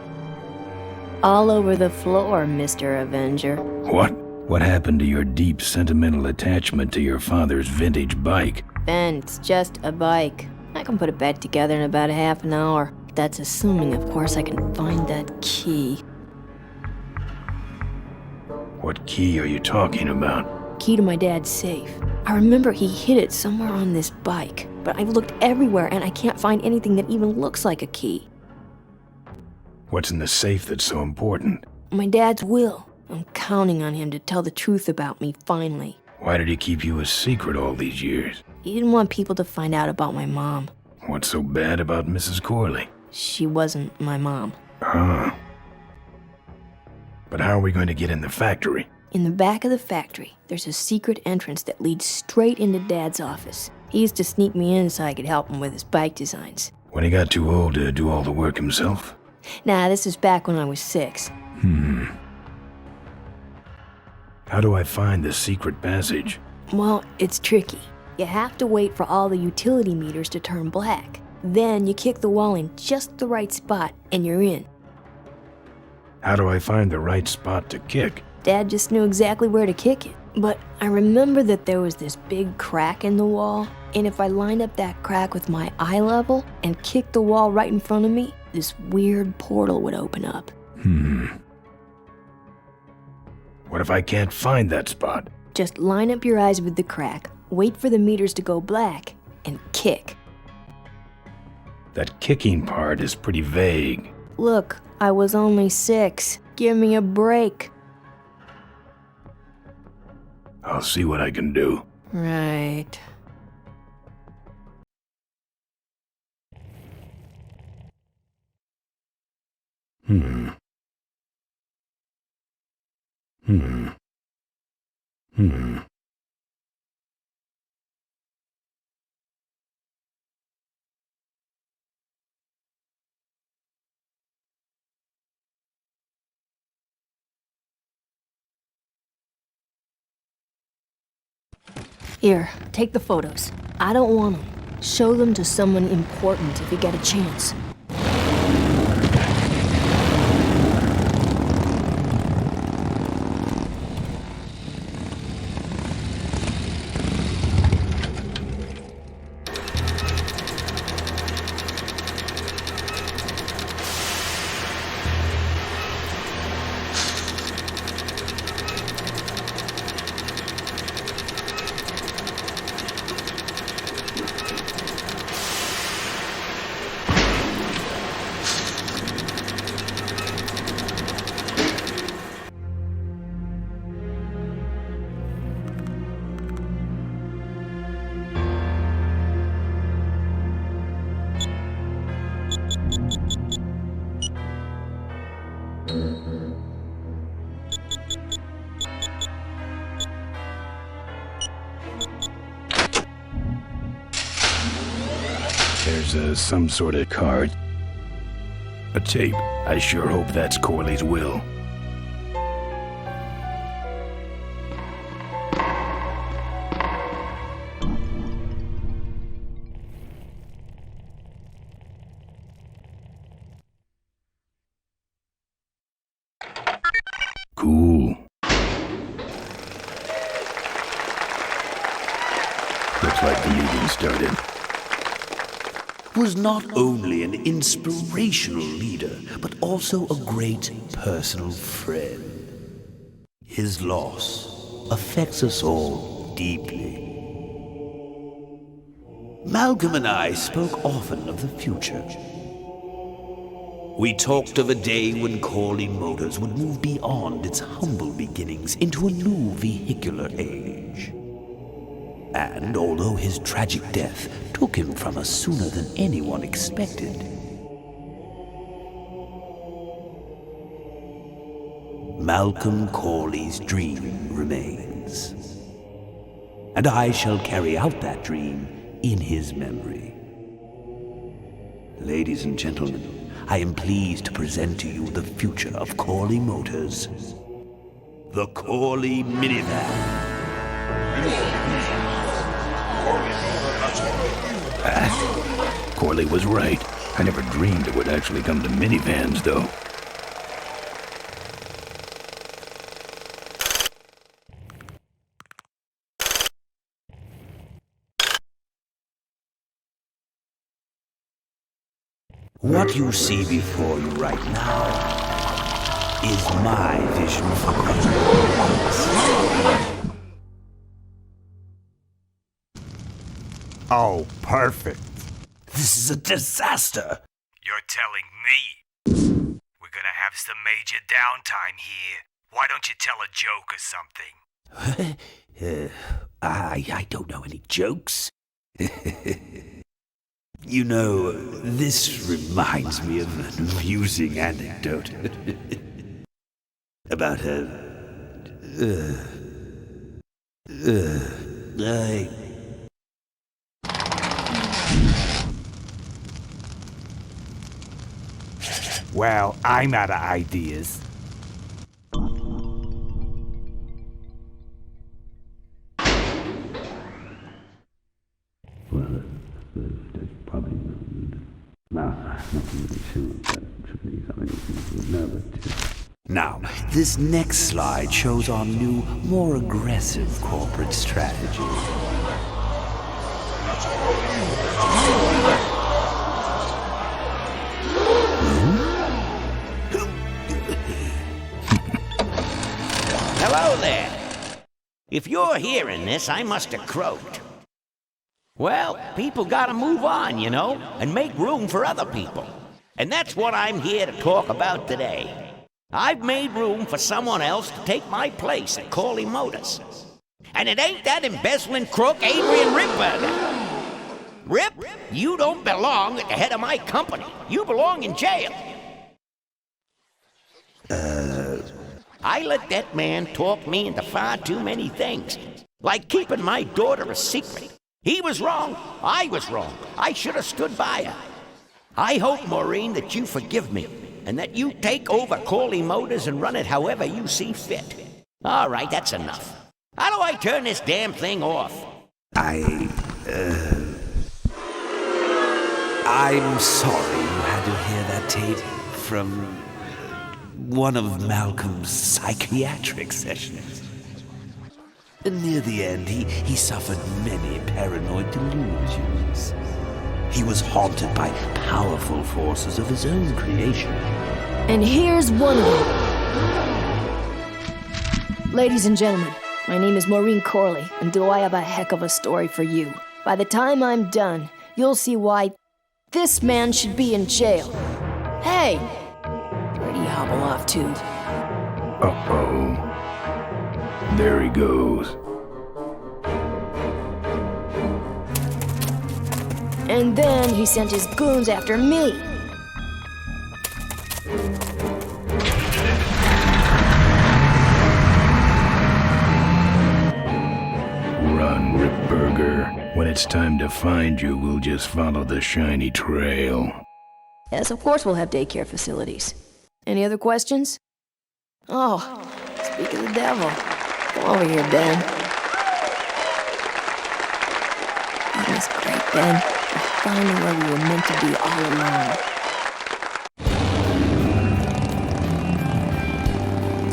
All over the floor, Mr. Avenger. What? What happened to your deep sentimental attachment to your father's vintage bike? Ben, it's just a bike. I can put it back together in about a half an hour. That's assuming, of course, I can find that key. What key are you talking about? Key to my dad's safe. I remember he hid it somewhere on this bike, but I've looked everywhere and I can't find anything that even looks like a key. What's in the safe that's so important? My dad's will. I'm counting on him to tell the truth about me finally. Why did he keep you a secret all these years? He didn't want people to find out about my mom. What's so bad about Mrs. Corley? She wasn't my mom. Ah. But how are we going to get in the factory? In the back of the factory, there's a secret entrance that leads straight into Dad's office. He used to sneak me in so I could help him with his bike designs. When he got too old to do all the work himself? Nah, this is back when I was 6. How do I find the secret passage? Well, it's tricky. You have to wait for all the utility meters to turn black. Then you kick the wall in just the right spot, and you're in. How do I find the right spot to kick? Dad just knew exactly where to kick it. But I remember that there was this big crack in the wall, and if I lined up that crack with my eye level and kicked the wall right in front of me, this weird portal would open up. What if I can't find that spot? Just line up your eyes with the crack, wait for the meters to go black, and kick. That kicking part is pretty vague. Look, I was only 6. Give me a break. I'll see what I can do. Right. Here, take the photos. I don't want them. Show them to someone important if you get a chance. There's some sort of card. A tape. I sure hope that's Corley's will. Cool. Looks like the meeting started. Was not only an inspirational leader, but also a great personal friend. His loss affects us all deeply. Malcolm and I spoke often of the future. We talked of a day when Corley Motors would move beyond its humble beginnings into a new vehicular age. And although his tragic death took him from us sooner than anyone expected, Malcolm Corley's dream remains. And I shall carry out that dream in his memory. Ladies and gentlemen, I am pleased to present to you the future of Corley Motors. The Corley Minivan. Corley was right. I never dreamed it would actually come to minivans, though. What you see before you right now is my vision for cosmetics. Oh, perfect. This is a disaster. You're telling me. We're gonna have some major downtime here. Why don't you tell a joke or something? I don't know any jokes. You know, this reminds me of an amusing anecdote about Well, I'm out of ideas. Well, there's probably nothing really Now, this next slide shows our new, more aggressive corporate strategy. Hello there. If you're hearing this, I must have croaked. Well, people gotta move on, you know, and make room for other people. And that's what I'm here to talk about today. I've made room for someone else to take my place at Corley Motors. And it ain't that embezzling crook Adrian Ripburger. Rip, you don't belong at the head of my company. You belong in jail. I let that man talk me into far too many things, like keeping my daughter a secret. He was wrong. I was wrong. I should have stood by her. I hope, Maureen, that you forgive me, and that you take over Corley Motors and run it however you see fit. All right, that's enough. How do I turn this damn thing off? I'm sorry you had to hear that tape from one of Malcolm's psychiatric sessions. Near the end, he suffered many paranoid delusions. He was haunted by powerful forces of his own creation. And here's one of them. Ladies and gentlemen, my name is Maureen Corley, and do I have a heck of a story for you. By the time I'm done, you'll see why this man should be in jail. Hey! Where'd he hobble off to? Uh-oh. There he goes. And then he sent his goons after me. Run, Ripburger. When it's time to find you, we'll just follow the shiny trail. Yes, of course we'll have daycare facilities. Any other questions? Oh, speak of the devil. Come over here, Ben. That was great, Ben. We're finally where we were meant to be all along.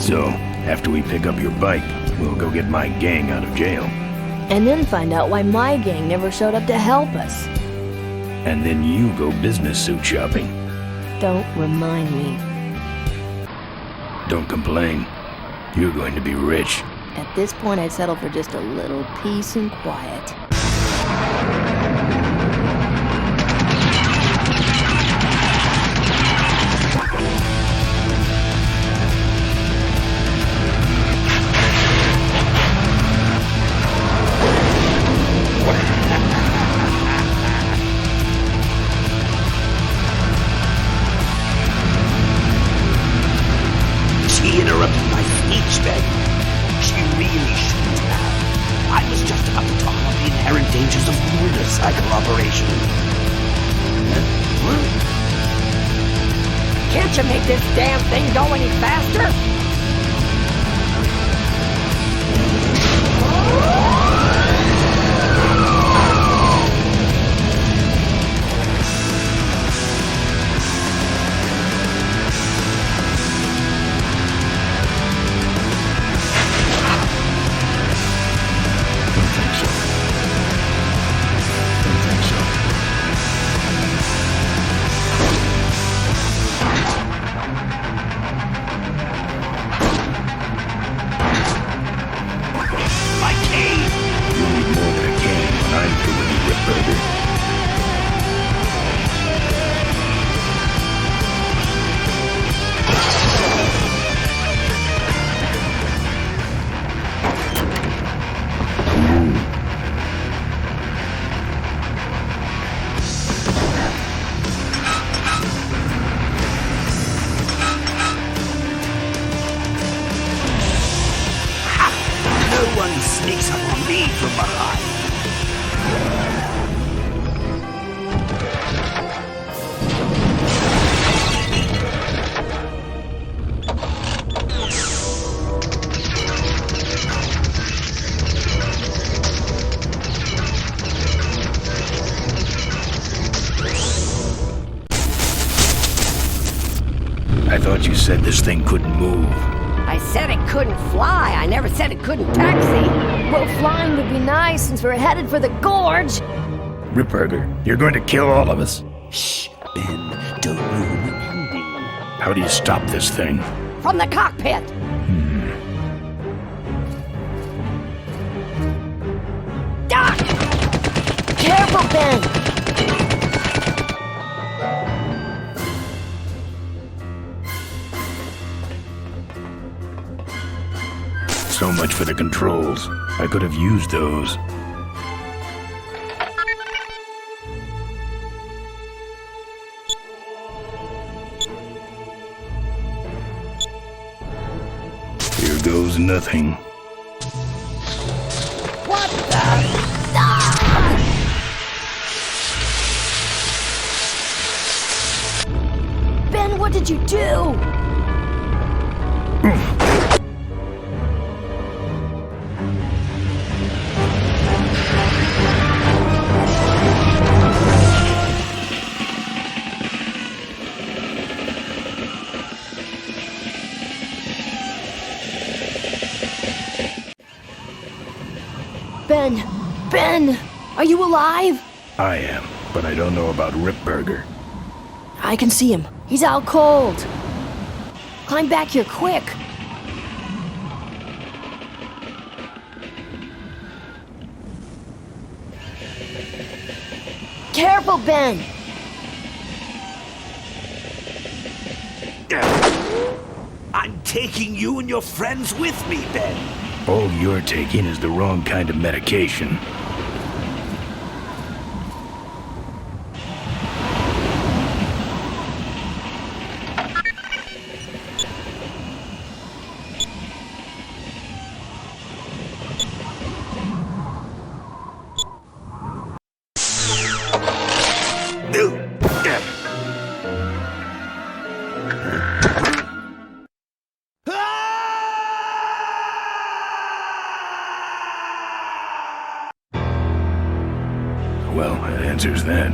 So, after we pick up your bike, we'll go get my gang out of jail. And then find out why my gang never showed up to help us. And then you go business suit shopping. Don't remind me. Don't complain. You're going to be rich. At this point, I'd settle for just a little peace and quiet. She interrupted my speech, Ben. She really shouldn't have. I was just about to talk about the inherent dangers of motorcycle operation. Can't you make this damn thing go any faster? Sneaks up on me from behind. I thought you said this thing couldn't move. I said it couldn't fly. I never said it couldn't taxi. Well, flying would be nice since we're headed for the gorge. Ripburger, you're going to kill all of us. Shh, Ben, don't ruin the ending. How do you stop this thing? From the cockpit. Doc! Careful, Ben! So much for the controls. I could have used those. knows nothing. What the? Ben, what did you do? Ben, are you alive? I am, but I don't know about Ripburger. I can see him. He's out cold. Climb back here quick. Careful, Ben. I'm taking you and your friends with me, Ben. All you're taking is the wrong kind of medication. Well, that answers that.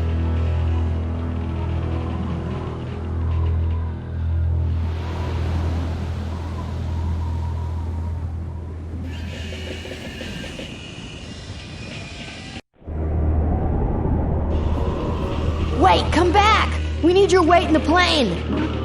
Wait, come back! We need your weight in the plane!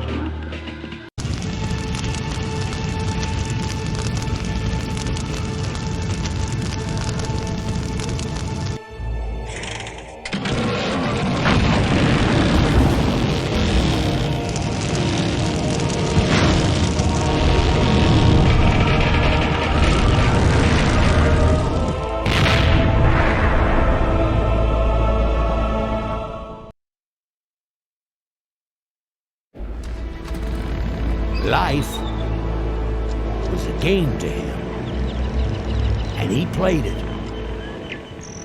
Life was a game to him, and he played it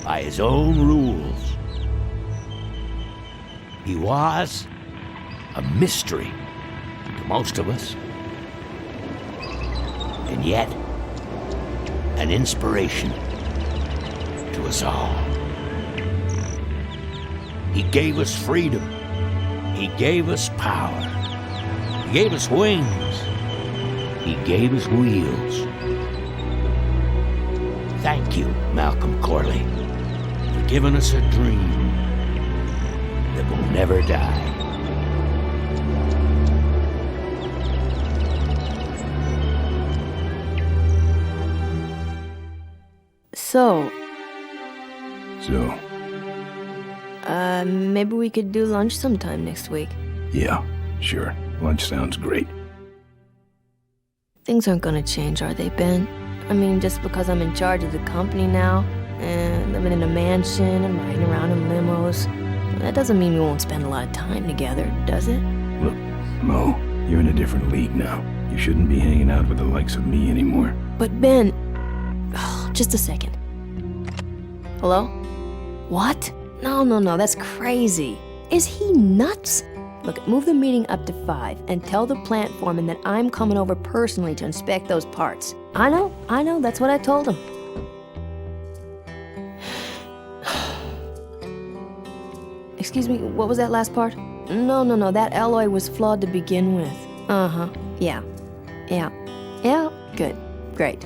by his own rules. He was a mystery to most of us, and yet an inspiration to us all. He gave us freedom. He gave us power. He gave us wings. He gave us wheels. Thank you, Malcolm Corley, for giving us a dream that will never die. So, maybe we could do lunch sometime next week. Yeah, sure. Lunch sounds great. Things aren't gonna change, are they, Ben? I mean, just because I'm in charge of the company now, and living in a mansion and riding around in limos, that doesn't mean we won't spend a lot of time together, does it? Look, Mo, you're in a different league now. You shouldn't be hanging out with the likes of me anymore. But Ben... Oh, just a second. Hello? What? No, that's crazy. Is he nuts? Look, move the meeting up to 5 and tell the plant foreman that I'm coming over personally to inspect those parts. I know, that's what I told him. Excuse me, what was that last part? No, that alloy was flawed to begin with. Uh-huh, yeah, good, great.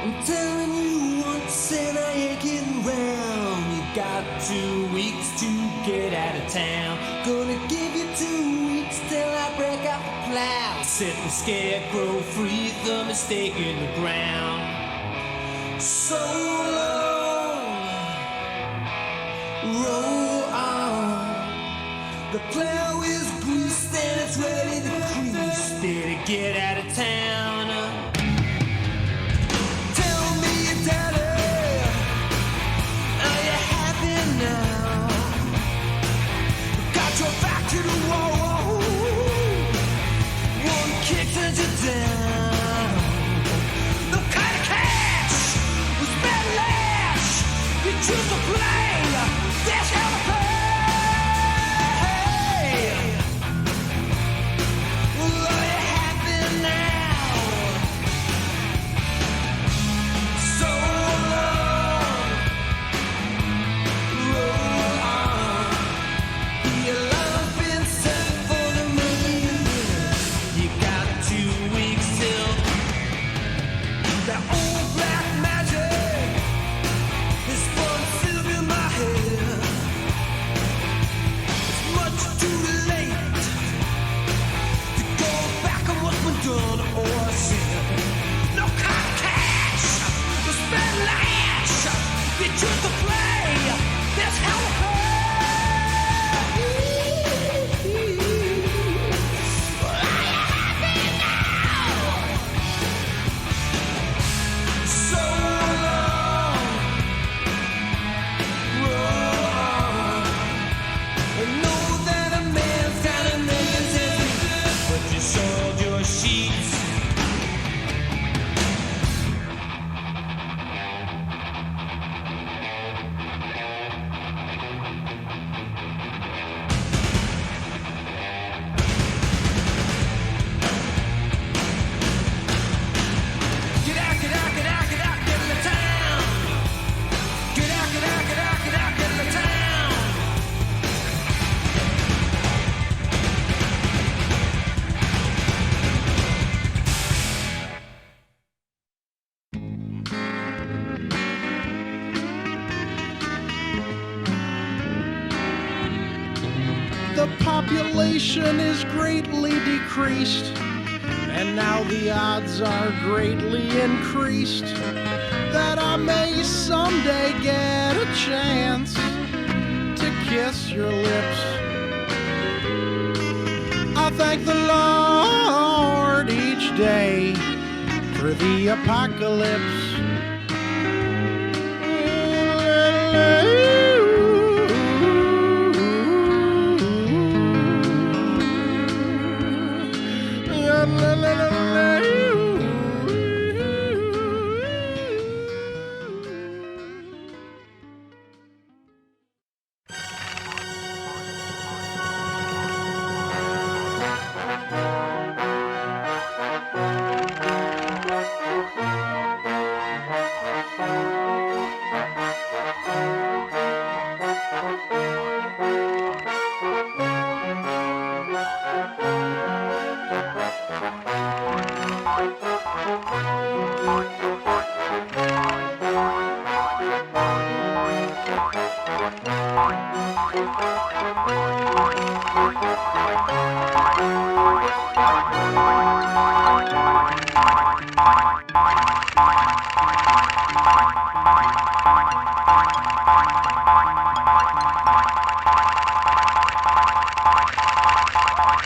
I'm telling you once and I ain't getting round. You got 2 weeks to get out of town. Gonna give you 2 weeks till I break out the plow. Set the scarecrow free, the mistake in the ground. So long, roll on. The plow is greased and it's ready to cruise. Better get out of town. Tell me, daddy, are you happy now? Got your back to the wall. One kick sends you down. No kind of cash was bad lash. You choose to play. That's how to play. The population is greatly decreased, and now the odds are greatly increased that I may someday get a chance to kiss your lips. I thank the Lord each day for the apocalypse. Bye.